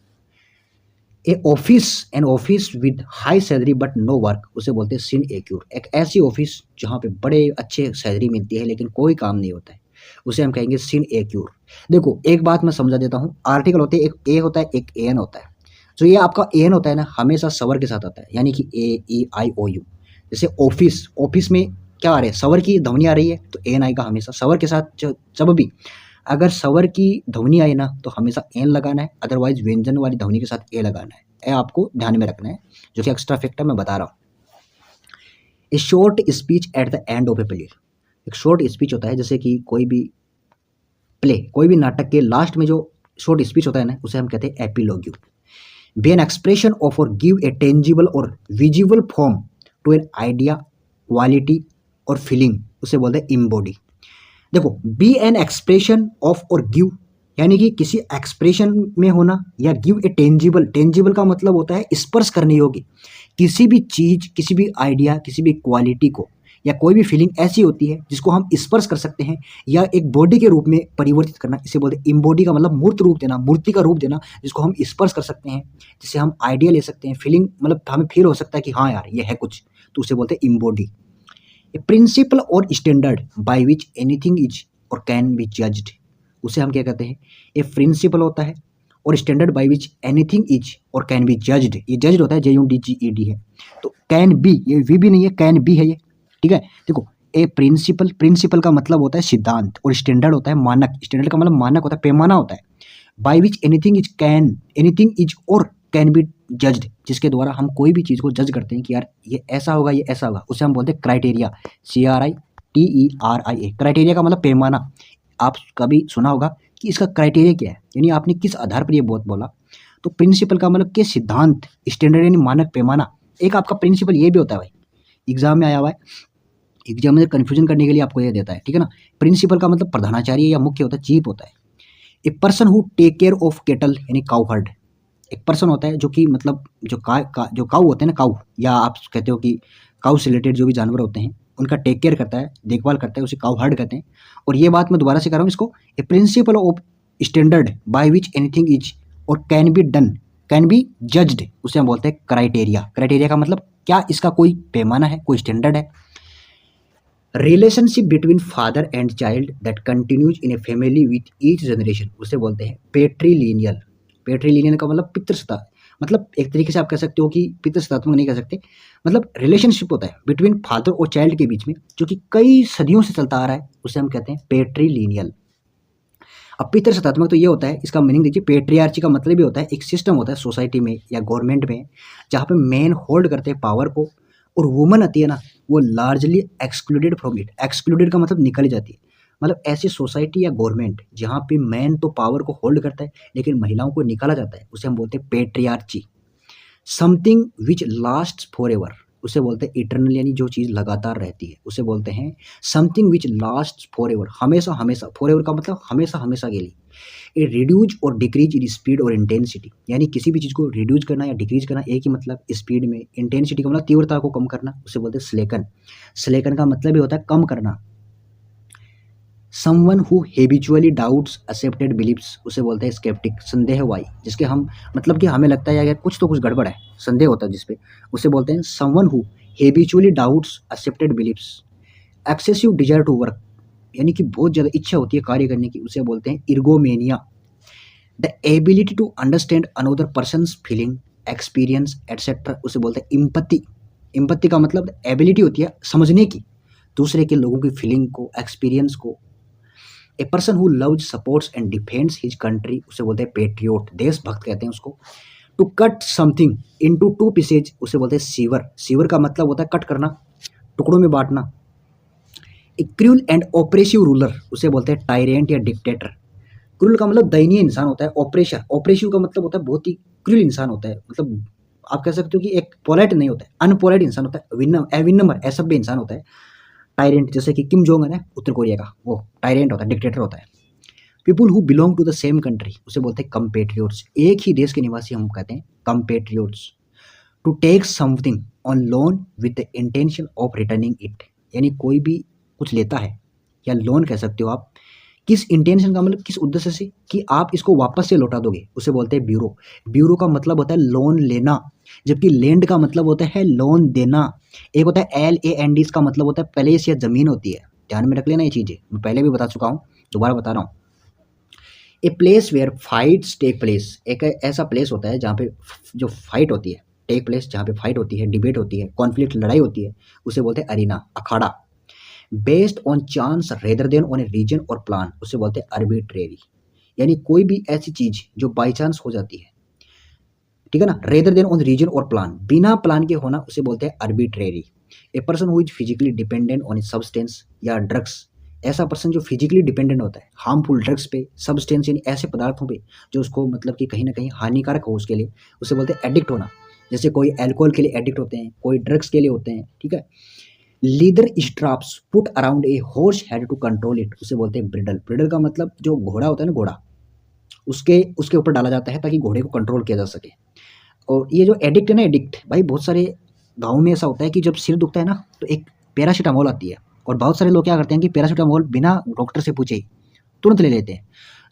A office, an office with high salary but no work, उसे बोलते हैं सिन एक्यूर। एक ऐसी ऑफिस जहाँ पे बड़े अच्छे सैलरी मिलती है लेकिन कोई काम नहीं होता है, उसे हम कहेंगे सिन एक्यूर। देखो एक बात मैं समझा देता हूँ, आर्टिकल होते हैं, एक ए होता है एक एन होता है। जो ये आपका एन होता है ना, हमेशा सवर के साथ आता है, यानी कि AEIOU। जैसे ऑफिस, ऑफिस में क्या आ रहा है, सवर की ध्वनि आ रही है तो एन आएगा हमेशा सवर के साथ। जब भी अगर सवर की ध्वनि आई ना तो हमेशा एन लगाना है, अदरवाइज व्यंजन वाली ध्वनि के साथ ए लगाना है। ये आपको ध्यान में रखना है, जो कि एक्स्ट्रा फैक्ट है मैं बता रहा हूँ। ए short speech at the end of a play, एक शॉर्ट स्पीच होता है, जैसे कि कोई भी प्ले, कोई भी नाटक के लास्ट में जो शॉर्ट स्पीच होता है ना, उसे हम कहते हैं epilogue. Be an expression of और गिव ए टेंजिबल और visible form to an idea, quality और फीलिंग, उसे बोलते हैं इम्बॉडी। देखो बी एन एक्सप्रेशन ऑफ और गिव यानी कि किसी एक्सप्रेशन में होना, या गिव ए टेंजिबल, टेंजिबल का मतलब होता है स्पर्श करने योग्य, किसी भी चीज, किसी भी आइडिया, किसी भी क्वालिटी को या कोई भी फीलिंग ऐसी होती है जिसको हम स्पर्श कर सकते हैं या एक बॉडी के रूप में परिवर्तित करना, इसे बोलते हैं इम्बॉडी का मतलब मूर्त रूप देना, मूर्ति का रूप देना, जिसको हम स्पर्श कर सकते हैं, जिससे हम आइडिया ले सकते हैं, फीलिंग मतलब हमें फील हो सकता है कि हाँ यार ये है कुछ, तो उसे बोलते हैं इम्बॉडी। ए प्रिंसिपल और standard by which anything is और कैन बी जज्ड, उसे हम क्या कहते हैं, ये प्रिंसिपल होता है और standard by which anything is और कैन बी जज्ड, ये जज्ड होता है JUDGED है, तो कैन बी, ये वी भी नहीं है, कैन बी है ये, ठीक है। देखो ए प्रिंसिपल, प्रिंसिपल का मतलब होता है सिद्धांत और स्टैंडर्ड होता है मानक, स्टैंडर्ड का मतलब मानक होता है, पैमाना होता है। Bye which anything is can, anything is और कैन बी जज्ड, जिसके द्वारा हम कोई भी चीज़ को जज करते हैं कि यार ये ऐसा होगा, ये ऐसा होगा, उसे हम बोलते हैं क्राइटेरिया, CRITERIA। क्राइटेरिया का मतलब पैमाना। आप कभी सुना होगा कि इसका क्राइटेरिया क्या है, यानी आपने किस आधार पर ये बहुत बोला। तो प्रिंसिपल का मतलब कि सिद्धांत, स्टैंडर्ड यानी मानक, पैमाना। एक आपका प्रिंसिपल ये भी होता है भाई, एग्जाम में आया हुआ है, एग्जाम में कन्फ्यूजन करने के लिए आपको ये देता है, ठीक है ना। प्रिंसिपल का मतलब प्रधानाचार्य या मुख्य होता है, चीफ होता है। A person who take care of cattle यानी काउ हर्ड, एक पर्सन होता है जो कि मतलब जो जो काऊ होते हैं ना, काऊ, या आप कहते हो कि काऊ से रिलेटेड जो भी जानवर होते हैं उनका टेक केयर करता है, देखभाल करता है, उसे काउ हर्ड कहते हैं। और ये बात मैं दोबारा से कर रहा हूँ इसको, a principle of standard by which anything is और can be done, can be judged, उसे हम बोलते हैं क्राइटेरिया। क्राइटेरिया का मतलब क्या इसका कोई पैमाना है, कोई स्टैंडर्ड है। Relationship between father and child that continues in a family with each generation, उसे बोलते हैं पेट्रीलिनियल। पेट्रीलिनियल का मतलब पितृसत्ता, मतलब एक तरीके से आप कह सकते हो कि पितृसत्तात्मक नहीं कह सकते, मतलब रिलेशनशिप होता है बिटवीन फादर और चाइल्ड के बीच में जो कि कई सदियों से चलता आ रहा है, उसे हम कहते हैं पेट्रीलिनियल। अब पितृसत्तात्मक तो ये होता है, इसका मीनिंग देखिए, पेट्रियार्ची का मतलब ये होता है एक सिस्टम होता है सोसाइटी में या गवर्नमेंट में जहाँ पे मैन होल्ड करते हैं पावर को और वुमन आती है ना वो largely excluded from it. Excluded का मतलब निकल जाती है, मतलब ऐसी सोसाइटी या गवर्नमेंट जहाँ पे मैन तो पावर को होल्ड करता है लेकिन महिलाओं को निकाला जाता है, उसे हम बोलते हैं patriarchy. Something which last forever, उसे बोलते हैं इटर्नल, यानी जो चीज़ लगातार रहती है उसे बोलते हैं something which last for ever, हमेशा हमेशा, फॉर एवर का मतलब हमेशा हमेशा के लिए। ए रिड्यूज और डिक्रीज इन स्पीड और इंटेंसिटी, यानी किसी भी चीज़ को रिड्यूज करना या डिक्रीज करना एक ही मतलब, स्पीड में, इंटेंसिटी का मतलब तीव्रता को कम करना, उसे बोलते हैं स्लेकन। स्लेकन का मतलब भी होता है कम करना। Someone who habitually doubts accepted believes, उसे बोलते हैं स्केप्टिक, संदेहवाई, जिसके हम मतलब कि हमें लगता है यार कुछ तो कुछ गड़बड़ है, संदेह होता है जिसपे, उसे बोलते हैं someone who habitually doubts accepted believes. Excessive desire to work, यानी कि बहुत ज़्यादा इच्छा होती है कार्य करने की, उसे बोलते हैं ergomania. The ability to understand another person's feeling, experience etcetera, उसे बोलते हैं इम्पत्ति। इम्पत्ति का मतलब एबिलिटी होती है समझने की दूसरे के लोगों की फीलिंग को, एक्सपीरियंस को। A person who loves supports and defends his country, उसे बोलते हैं पेट्रियोट, देशभक्त कहते हैं उसको। To cut something into two pieces, उसे बोलते हैं सीवर। सीवर का मतलब होता है कट करना, टुकड़ों में बांटना। ए क्रूल एंड ऑपरेसिव रूलर, उसे बोलते हैं टायरेंट या डिक्टेटर। क्रूल का मतलब दयनीय इंसान होता है, ऑपरेसिव का मतलब होता है बहुत ही क्रूल इंसान होता है, मतलब आप कह सकते हो कि एक पोलाइट नहीं होता है, अनपोलाइट इंसान होता है, अविनम्र, असभ्य इंसान होता है। टायरेंट, जैसे कि किम जोंग है उत्तर कोरिया का, वो टायरेंट होता है, डिक्टेटर होता है। People who belong to the same country, उसे बोलते हैं कंपेट्रियोट्स, एक ही देश के निवासी हम कहते हैं compatriots. To take something on loan with the intention of returning it, यानी कोई भी कुछ लेता है या लोन कह सकते हो आप, किस इंटेंशन का मतलब किस उद्देश्य से कि आप इसको वापस से लौटा दोगे, उसे बोलते हैं ब्यूरो। ब्यूरो का मतलब होता है लोन लेना, जबकि लैंड का मतलब होता है लोन देना। एक होता है LAND, इसका मतलब होता है प्लेस या जमीन होती है, ध्यान में रख लेना ये चीज़ें, मैं पहले भी बता चुका हूँ, दोबारा बता रहा हूँ। A place where fights take place, एक ऐसा प्लेस होता है जहाँ पे जो फाइट होती है, टेक प्लेस जहाँ पे फाइट होती है, डिबेट होती है, कॉन्फ्लिक्ट, लड़ाई होती है, उसे बोलते हैं अरीना, अखाड़ा। Based on chance rather than on a reason और प्लान, उसे बोलते हैं आर्बिट्रेरी, यानी कोई भी ऐसी चीज जो बाई चांस हो जाती है, ठीक है ना, रेदर देन ऑन रीजन और प्लान, बिना प्लान के होना, उसे बोलते हैं arbitrary. A person who is physically dependent on a substance या ड्रग्स, ऐसा पर्सन जो फिजिकली डिपेंडेंट होता है हार्मफुल ड्रग्स पे, सब्सटेंस यानी ऐसे पदार्थों पे जो उसको मतलब कि कहीं ना कहीं हानिकारक हो उसके लिए, उसे बोलते हैं एडिक्ट होना। जैसे कोई अल्कोहल के लिए एडिक्ट होते हैं, कोई ड्रग्स के लिए होते हैं, ठीक है। Leather straps put around a horse head to control it, उसे बोलते हैं ब्रिडल। ब्रिडल का मतलब जो घोड़ा होता है ना, घोड़ा उसके उसके ऊपर डाला जाता है ताकि घोड़े को कंट्रोल किया जा सके। और ये जो एडिक्ट है ना, एडिक्ट भाई बहुत सारे गाँव में ऐसा होता है कि जब सिर दुखता है ना तो एक पैरासीटामोल आती है, और बहुत सारे लोग क्या करते हैं कि पैरासीटामोल बिना डॉक्टर से पूछे ही तुरंत ले लेते हैं।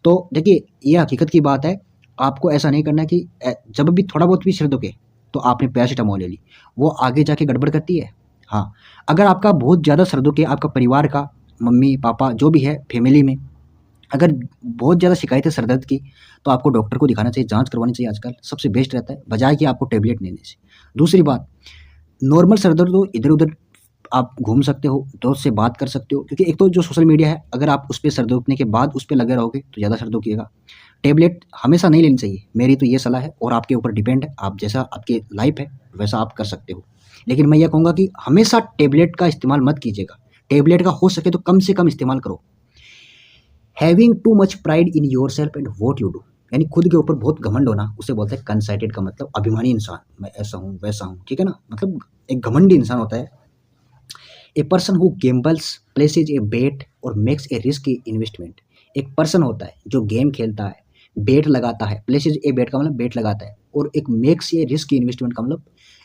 तो देखिए, ये हकीकत की बात है, आपको ऐसा नहीं करना कि जब भी थोड़ा बहुत भी सिर दुखे तो आपने पैरासीटामोल ले ली, वो आगे जाके गड़बड़ करती है। हाँ, अगर आपका बहुत ज़्यादा सर दुखे, आपका परिवार का मम्मी पापा जो भी है फैमिली में, अगर बहुत ज़्यादा शिकायत है सर दर्द की, तो आपको डॉक्टर को दिखाना चाहिए, जांच करवानी चाहिए। आजकल सबसे बेस्ट रहता है, बजाय कि आपको टेबलेट लेने से। दूसरी बात, नॉर्मल सर दर्द हो इधर उधर आप घूम सकते हो, दोस्त से बात कर सकते हो, क्योंकि एक तो जो सोशल मीडिया है, अगर आप उस पे सर दुखने के बाद उस पे लगे रहोगे तो ज़्यादा सर दुखिएगा। टेबलेट हमेशा नहीं लेनी चाहिए, मेरी तो ये सलाह है, और आपके ऊपर डिपेंड है, आप जैसा आपकी लाइफ है वैसा आप कर सकते हो। लेकिन मैं ये कहूँगा कि हमेशा टेबलेट का इस्तेमाल मत कीजिएगा, टेबलेट का हो सके तो कम से कम इस्तेमाल करो। Having too much pride in your self and what you do, यानी खुद के ऊपर बहुत घमंड होना, उसे बोलते हैं कंसाइटेड, का मतलब अभिमानी इंसान, मैं ऐसा हूँ वैसा हूँ, ठीक है ना, मतलब एक घमंडी इंसान होता है। ए पर्सन हु गेम्बल्स, प्लेसेज ए बेट और मेक्स ए रिस्की इन्वेस्टमेंट, एक पर्सन होता है जो गेम खेलता है, बेट लगाता है, प्लेसेज ए बेट का मतलब बेट लगाता है, और एक मेक्स ए रिस्की इन्वेस्टमेंट का मतलब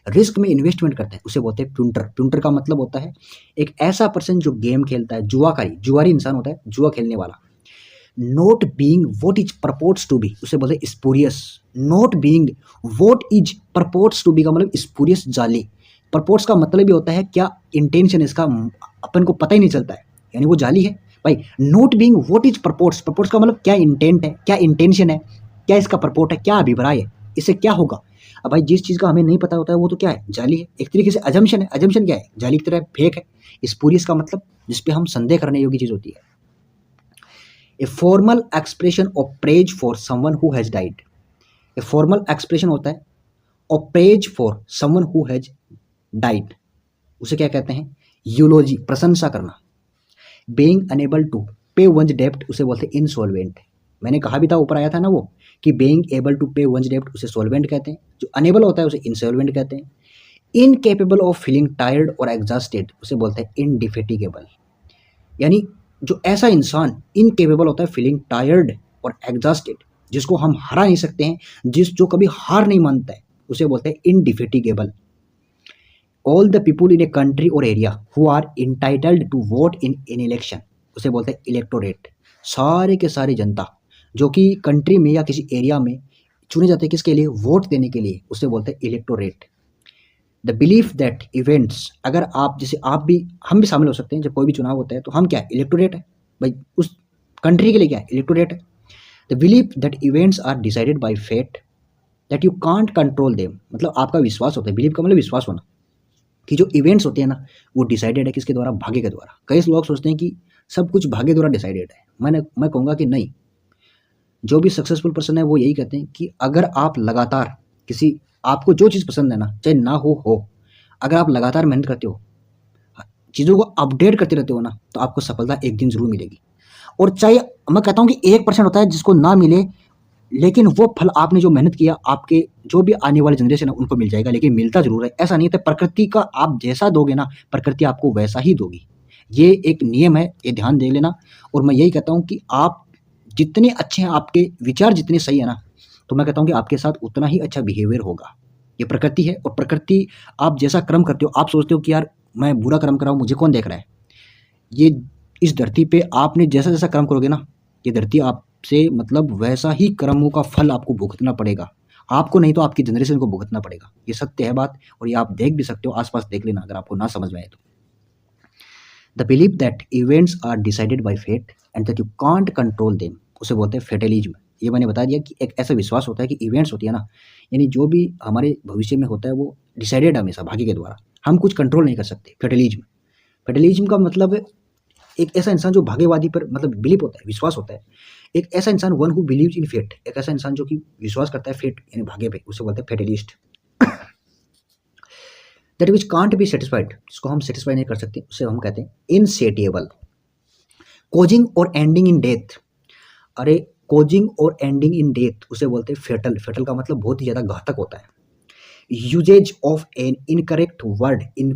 रिस्क में इन्वेस्टमेंट करता है, उसे बोलते हैं प्यूंटर। प्यूंटर का मतलब होता है एक ऐसा पर्सन जो गेम खेलता है, जुआरी इंसान होता है, जुआ खेलने वाला। Not being what is purports to be, उसे बोलते हैं spurious. Not being what is purports to be का मतलब स्पूरियस, जाली। परपोर्ट्स का मतलब ही होता है क्या इंटेंशन इसका अपन को पता ही नहीं चलता है, यानी वो जाली है भाई। Not being what is purports, purports का मतलब क्या इंटेंट है, क्या इंटेंशन है, क्या इसका परपोर्ट है, क्या अभिप्राय है, इससे क्या होगा। अब भाई जिस चीज़ का हमें नहीं पता होता है वो तो क्या है, जाली है, एक तरीके से अजम्पशन है। अजम्पशन क्या है, जाली की तरह फेक है। स्पूरियस का मतलब जिसपे हम संदेह करने योग्य चीज़ होती है। A formal expression of praise for someone who has died, a formal expression होता है of praise for someone who has died, उसे क्या कहते हैं, यूलोजी, प्रशंसा करना। बीइंग अनेबल टू पे वंस डेब्ट, उसे बोलते हैं इनसॉल्वेंट। मैंने कहा भी था, ऊपर आया था ना वो, कि बीइंग एबल टू पे वंस डेब्ट उसे सॉल्वेंट कहते हैं, जो अनेबल होता है उसे इंसॉल्वेंट कहते हैं। इनकेपेबल ऑफ फीलिंग टायर्ड और एग्जॉस्टेड, उसे बोलते हैं इनडिफेटिगेबल, यानी जो ऐसा इंसान इनकेपेबल होता है फीलिंग टायर्ड और एग्जॉस्टेड, जिसको हम हरा नहीं सकते हैं, जो कभी हार नहीं मानता है, उसे बोलते हैं indefatigable. All the people in a country और area who are entitled to vote in an election, उसे बोलते हैं इलेक्टोरेट। सारे के सारे जनता जो कि कंट्री में या किसी एरिया में चुने जाते हैं किसके लिए, वोट देने के लिए, उसे बोलते हैं electorate. The belief that events, अगर आप जैसे आप भी, हम भी शामिल हो सकते हैं, जब कोई भी चुनाव होता है तो हम क्या है, इलेक्टोरेट है भाई, उस कंट्री के लिए क्या है, इलेक्टोरेट है। The belief that events are decided by fate that you can't control them, मतलब आपका विश्वास होता है, बिलीव का मतलब विश्वास होना, कि जो इवेंट्स होते हैं ना वो डिसाइडेड है किसके द्वारा, भाग्य के द्वारा। कई लोग सोचते हैं कि सब कुछ भाग्य द्वारा डिसाइडेड है, मैं कहूँगा कि नहीं। जो भी सक्सेसफुल पर्सन है वो यही कहते हैं कि अगर आप लगातार किसी, आपको जो चीज़ पसंद है ना, चाहे ना हो, अगर आप लगातार मेहनत करते हो, चीज़ों को अपडेट करते रहते हो ना, तो आपको सफलता एक दिन जरूर मिलेगी। और चाहे मैं कहता हूँ कि 1% होता है जिसको ना मिले, लेकिन वो फल आपने जो मेहनत किया, आपके जो भी आने वाले जनरेशन है उनको मिल जाएगा, लेकिन मिलता जरूर है। ऐसा नहीं है, प्रकृति का आप जैसा दोगे ना, प्रकृति आपको वैसा ही दोगी। ये एक नियम है, ये ध्यान दे लेना। और मैं यही कहता हूँ कि आप जितने अच्छे हैं, आपके विचार जितने सही है ना, तो मैं कहता हूँ कि आपके साथ उतना ही अच्छा बिहेवियर होगा। ये प्रकृति है, और प्रकृति आप जैसा कर्म करते हो, आप सोचते हो कि यार मैं बुरा कर्म कर रहा हूँ, मुझे कौन देख रहा है, ये इस धरती पे आपने जैसा जैसा कर्म करोगे ना, ये धरती आपसे मतलब वैसा ही कर्मों का फल आपको भुगतना पड़ेगा। आपको नहीं तो आपकी जनरेशन को भुगतना पड़ेगा, ये सत्य है बात। और ये आप देख भी सकते हो, आसपास देख लेना अगर आपको ना समझ में आए तो। The believe that events are decided by fate and that you can't control them, उसे बोलते हैं फेटलिज्म। ये मैंने बता दिया कि एक ऐसा विश्वास होता है कि इवेंट्स होती है ना, यानी जो भी हमारे भविष्य में होता है वो डिसाइडेड हमेशा भाग्य के द्वारा, हम कुछ कंट्रोल नहीं कर सकते। फेटलिज्म का मतलब एक ऐसा इंसान जो भाग्यवादी पर मतलब बिलीव होता है, विश्वास होता है। एक ऐसा इंसान one who believes in fate, एक ऐसा इंसान जो कि विश्वास करता है फेट यानी भाग्य पे, उसे बोलते हैं fatalist. That which can't be satisfied, जिसको हम सेटिस्फाई नहीं कर सकते, उसे हम कहते हैं इनसेटिएबल। कोजिंग और एंडिंग इन डेथ, अरे कोजिंग और एंडिंग इन डेथ उसे बोलते हैं फेटल। फेटल का मतलब बहुत ही ज़्यादा घातक होता है। Uses of an incorrect word in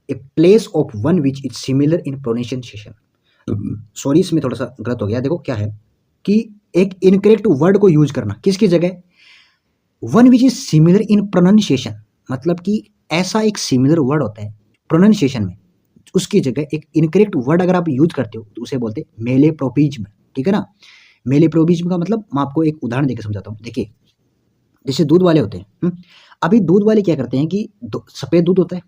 a place of one which is similar in pronunciation, sorry इसमें थोड़ा सा गलत हो गया। देखो क्या है कि एक इनकरेक्ट वर्ड को यूज करना किसकी जगह, one which is similar in pronunciation, मतलब कि ऐसा एक सिमिलर वर्ड होता है प्रोनाउंसिएशन में उसकी जगह एक इनकरेक्ट वर्ड अगर आप यूज करते हो तो उसे बोलते हैं मेलेप्रोपिज्म, ठीक है ना। मेलेप्रोपिज्म का मतलब मैं आपको एक उदाहरण देकर समझाता हूँ। देखिए जैसे दूध वाले होते हैं, अभी दूध वाले क्या करते हैं कि सफ़ेद दूध होता है।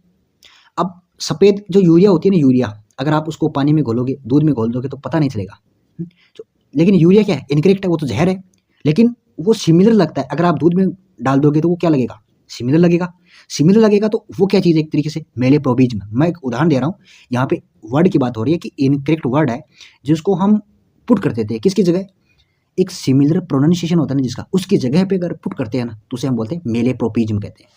अब सफ़ेद जो यूरिया होती है ना, यूरिया अगर आप उसको पानी में घोलोगे, दूध में घोल दोगे तो पता नहीं चलेगा। लेकिन यूरिया क्या है, इनकरेक्ट है, वो तो जहर है, लेकिन वो सिमिलर लगता है। अगर आप दूध में डाल दोगे तो वो क्या लगेगा, सिमिलर लगेगा। सिमिलर लगेगा तो वो क्या चीज़ है, एक तरीके से मेलेप्रोपिज्म। मैं एक उदाहरण दे रहा हूँ, यहाँ पे वर्ड की बात हो रही है कि इनकरेक्ट वर्ड है जिसको हम पुट कर देते हैं किसकी जगह, एक सिमिलर प्रोनाउंसिएशन होता है ना जिसका, उसकी जगह पे अगर पुट करते हैं ना तो उसे हम बोलते हैं मेलेप्रोपिज्म कहते हैं।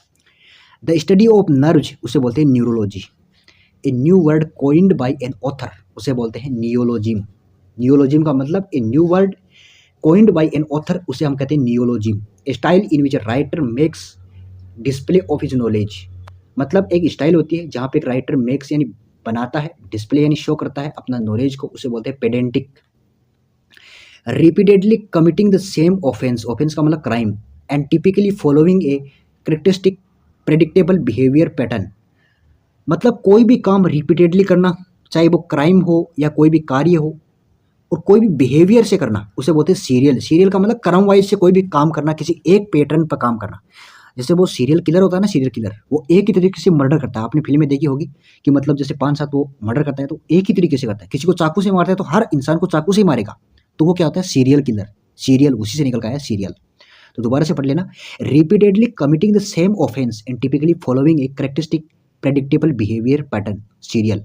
द स्टडी ऑफ नर्व्स उसे बोलते हैं neurology. A new word coined by an author उसे बोलते हैं नियोलॉजिम। नियोलॉजिम का मतलब a new word coined by an author उसे हम कहते हैं neologism. A style in which writer makes display of his knowledge, मतलब एक स्टाइल होती है जहाँ पे एक राइटर मेक्स यानी बनाता है, डिस्प्ले यानी शो करता है अपना नॉलेज को, उसे बोलते हैं pedantic. Repeatedly committing the same offence, offence का मतलब crime, and typically following a characteristic predictable behaviour pattern, मतलब कोई भी काम रिपीटेडली करना, चाहे वो क्राइम हो या कोई भी कार्य हो, और कोई भी बिहेवियर से करना, उसे बोलते हैं सीरियल। सीरियल का मतलब क्रम वाइज से कोई भी काम करना, किसी एक पैटर्न पर काम करना। जैसे वो सीरियल किलर होता है ना, सीरियल किलर वो एक ही तरीके से मर्डर करता है। आपने फिल्म में देखी होगी कि मतलब जैसे 5-7 वो मर्डर करता है तो एक ही तरीके से करता है। किसी को चाकू से मारता है तो हर इंसान को चाकू से ही मारेगा, तो वो क्या होता है, सीरियल किलर। सीरियल उसी से निकल का है, सीरियल। तो दोबारा से पढ़ लेना, repeatedly committing the same offence and typically following a characteristic predictable behaviour pattern, serial.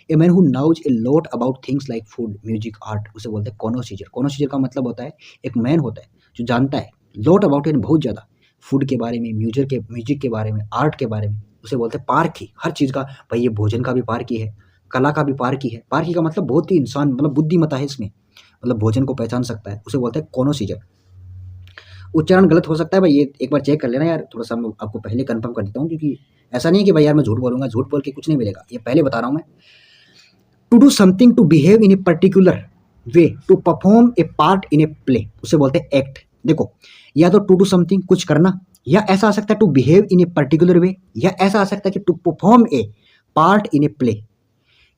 A man who knows a lot about things like food, music, art उसे बोलते हैं कॉनोसीजर। कॉनोसीजर का मतलब होता है एक मैन होता है जो जानता है लॉट अबाउट यानी बहुत ज़्यादा, फूड के बारे में, म्यूजिक के बारे में, आर्ट के बारे में, उसे बोलते हैं पारखी। हर चीज़ का, भाई ये भोजन का भी पारखी है, कला का भी पारखी है। पारखी का मतलब बहुत ही इंसान मतलब बुद्धिमत्ता है इसमें, मतलब भोजन को पहचान सकता है, उसे बोलते हैं कॉनोसीजर। उच्चारण गलत हो सकता है भाई, ये एक बार चेक कर लेना यार, थोड़ा सा मैं आपको पहले कंफर्म कर देता हूँ, क्योंकि ऐसा नहीं है कि भाई यार मैं झूठ बोलूँगा, झूठ बोल के कुछ नहीं मिलेगा, ये पहले बता रहा हूँ मैं। To do something, to behave in a particular way, to perform a part in a play, उसे बोलते हैं एक्ट। देखो, या तो टू डू समथिंग कुछ करना, या ऐसा आ सकता है to behave in a particular way, या ऐसा आ सकता है कि to perform a part in a play,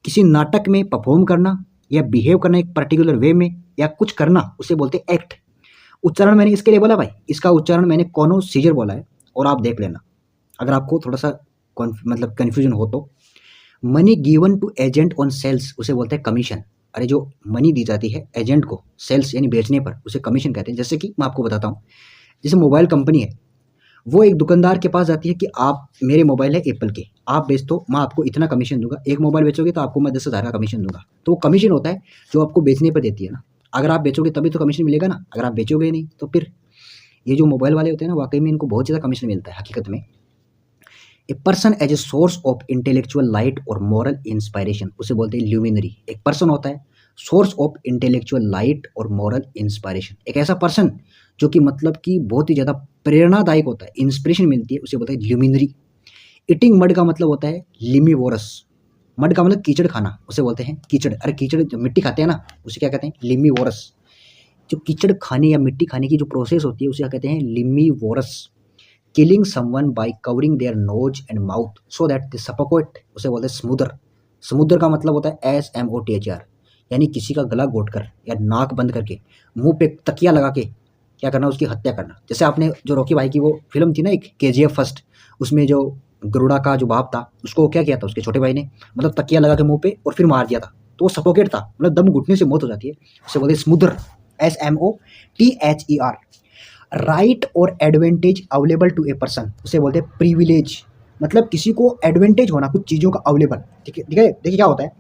किसी नाटक में परफॉर्म करना या बिहेव करना एक पर्टिकुलर वे में, या कुछ करना, उसे बोलते हैं एक्ट। उच्चारण मैंने इसके लिए बोला भाई, इसका उच्चारण मैंने कॉनोसीजर बोला है, और आप देख लेना अगर आपको थोड़ा सा मतलब कन्फ्यूजन हो तो। Money given to agent on sales उसे बोलते हैं कमीशन। अरे जो मनी दी जाती है एजेंट को सेल्स यानी बेचने पर, उसे कमीशन कहते हैं। जैसे कि मैं आपको बताता हूँ, जैसे मोबाइल कंपनी है, वो एक दुकानदार के पास जाती है कि आप, मेरे मोबाइल है एप्पल के, आप बेच दो, मैं आपको इतना कमीशन दूंगा। एक मोबाइल बेचोगे तो आपको मैं 10,000 का कमीशन दूंगा। तो वो कमीशन होता है जो आपको बेचने पर देती है ना। अगर आप बेचोगे तभी तो कमीशन मिलेगा ना, अगर आप बेचोगे नहीं तो फिर ये जो मोबाइल वाले होते हैं ना, वाकई में इनको बहुत ज़्यादा कमीशन मिलता है हकीकत में। A person as a source of intellectual light और मॉरल इंस्पायरेशन उसे बोलते हैं ल्यूमिनरी। एक पर्सन होता है सोर्स ऑफ इंटेलेक्चुअल लाइट और मॉरल इंस्पायरेशन, एक ऐसा पर्सन जो कि मतलब कि बहुत ही ज़्यादा प्रेरणादायक होता है, इंस्पिरेशन मिलती है, उसे बोलते हैं ल्यूमिनरी। इटिंग मड का मतलब होता है लिमीवोरस। मड का मतलब कीचड़ खाना, उसे बोलते हैं कीचड़। अरे कीचड़ जो मिट्टी खाते हैं ना, उसे क्या कहते हैं, लिमीवोरस। जो कीचड़ खाने या मिट्टी खाने की जो प्रोसेस होती है उसे क्या कहते हैं, लिमीवोरस। Killing someone by covering their nose and mouth so that they suffocate उसे बोलते हैं स्मूदर। समुद्र का मतलब होता है SMOTHR, यानी किसी का गला घोट कर या नाक बंद करके मुंह पे तकिया लगा के क्या करना, उसकी हत्या करना। जैसे आपने जो रॉकी भाई की वो फिल्म थी ना एक KGF फर्स्ट, उसमें जो गरुड़ा का जो बाप था उसको क्या किया था उसके छोटे भाई ने, मतलब तकिया लगा के मुंह पे और फिर मार दिया था, तो वो सफोकेट था, मतलब दम घुटने से मौत हो जाती है, उसे बोलते हैं स्मूदर, SMOTHER। राइट और advantage available to a person उसे बोलते हैं प्रिविलेज, मतलब किसी को एडवांटेज होना कुछ चीज़ों का अवेलेबल। ठीक है, देखिए क्या होता है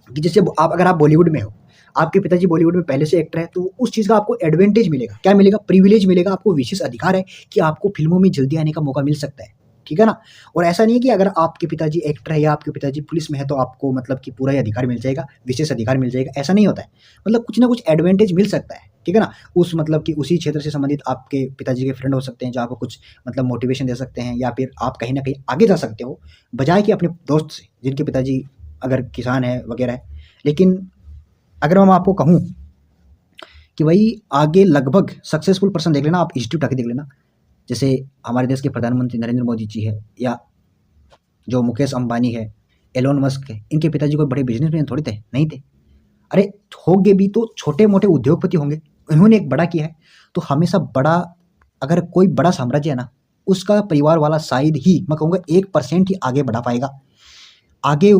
कि जैसे आप, अगर आप बॉलीवुड में हो, आपके पिताजी बॉलीवुड में पहले से एक्टर है, तो उस चीज़ का आपको एडवांटेज मिलेगा। क्या मिलेगा, प्रिविलेज मिलेगा, आपको विशेष अधिकार है कि आपको फिल्मों में जल्दी आने का मौका मिल सकता है। ठीक है ना। और ऐसा नहीं है कि अगर आपके पिताजी एक्टर है या आपके पिताजी पुलिस में है तो आपको मतलब कि पूरा ही अधिकार मिल जाएगा, विशेष अधिकार मिल जाएगा, ऐसा नहीं होता है। मतलब कुछ ना कुछ एडवांटेज मिल सकता है, ठीक है ना। उस मतलब कि उसी क्षेत्र से संबंधित आपके पिताजी के फ्रेंड हो सकते हैं जो आपको कुछ मतलब मोटिवेशन दे सकते हैं, या फिर आप कहीं ना कहीं आगे जा सकते हो बजाय कि अपने दोस्त से जिनके पिताजी अगर किसान है वगैरह है। लेकिन अगर मैं आपको कहूँ कि भाई आगे लगभग सक्सेसफुल पर्सन देख लेना, आप इंस्टीट्यूट आके देख लेना, जैसे हमारे देश के प्रधानमंत्री नरेंद्र मोदी जी है, या जो मुकेश अंबानी है, एलोन मस्क के, इनके पिताजी कोई बड़े बिजनेसमैन थोड़ी थे, नहीं थे। अरे होंगे भी तो छोटे मोटे उद्योगपति होंगे, इन्होंने एक बड़ा किया है। तो हमेशा बड़ा, अगर कोई बड़ा साम्राज्य है ना, उसका परिवार वाला शायद ही, मैं कहूँगा 1% ही आगे बढ़ा पाएगा। आगे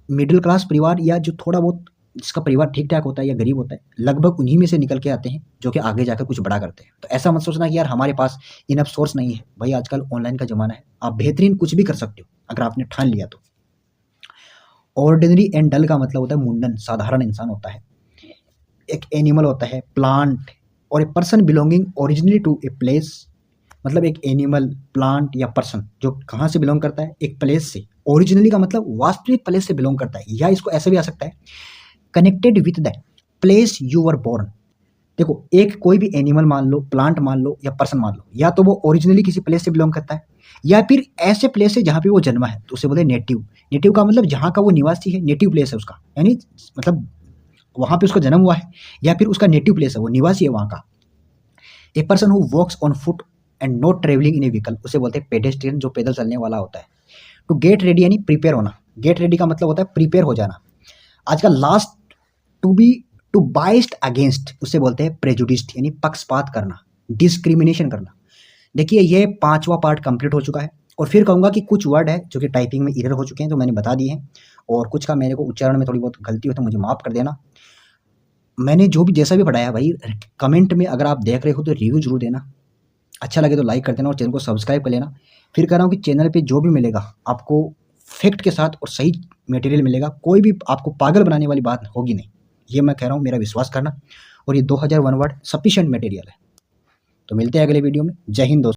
मिडिल क्लास परिवार या जो थोड़ा बहुत जिसका परिवार ठीक ठाक होता है या गरीब होता है, लगभग उन्हीं में से निकल के आते हैं जो कि आगे जाकर कुछ बड़ा करते हैं। तो ऐसा मत सोचना कि यार हमारे पास इनफ सोर्स नहीं है। भाई आजकल ऑनलाइन का ज़माना है, आप बेहतरीन कुछ भी कर सकते हो अगर आपने ठान लिया तो। ऑर्डिनरी एंड डल का मतलब होता है मुंडन, साधारण इंसान होता है। एक एनिमल होता है, प्लांट, और a person belonging originally to a place, मतलब एक एनिमल, प्लांट या पर्सन जो कहाँ से बिलोंग करता है, एक प्लेस से। ओरिजिनली का मतलब वास्तविक प्लेस से बिलोंग करता है, या इसको ऐसे भी आ सकता है connected with the place you were born. देखो एक कोई भी एनिमल मान लो, प्लांट मान लो या पर्सन मान लो, या तो वो ओरिजिनली किसी प्लेस से बिलोंग करता है या फिर ऐसे प्लेस से जहाँ पे वो जन्मा है, तो उसे बोलते हैं नेटिव। नेटिव का मतलब जहाँ का वो निवासी है, नेटिव प्लेस है उसका, यानी मतलब वहाँ पे उसका जन्म हुआ है या फिर उसका नेटिव प्लेस है, वो निवासी है वहाँ का। A person who walks on foot and not travelling in a vehicle, उसे बोलते हैं पेडेस्ट्रियन, जो पैदल चलने वाला होता है। टू गेट रेडी यानी प्रिपेयर होना, गेट रेडी का मतलब होता है प्रिपेयर हो जाना। आज का last to be, to biased against, उसे बोलते हैं प्रेजुडिस्ड यानी पक्षपात करना, डिस्क्रिमिनेशन करना। देखिए ये 5वां पार्ट कंप्लीट हो चुका है, और फिर कहूँगा कि कुछ वर्ड है जो कि टाइपिंग में एरर हो चुके हैं, तो मैंने बता दिए हैं, और कुछ का मेरे को उच्चारण में थोड़ी बहुत गलती हो तो मुझे माफ़ कर देना। मैंने जो भी जैसा भी पढ़ाया भाई, कमेंट में अगर आप देख रहे हो तो रिव्यू जरूर देना, अच्छा लगे तो लाइक कर देना और चैनल को सब्सक्राइब कर लेना। फिर कह रहा हूँ कि चैनल पे जो भी मिलेगा आपको फैक्ट के साथ और सही मटेरियल मिलेगा, कोई भी आपको पागल बनाने वाली बात होगी नहीं, ये मैं कह रहा हूँ, मेरा विश्वास करना। और ये 2001 वर्ड सफिशिएंट मटेरियल है। तो मिलते हैं अगले वीडियो में। जय हिंद दोस्तों।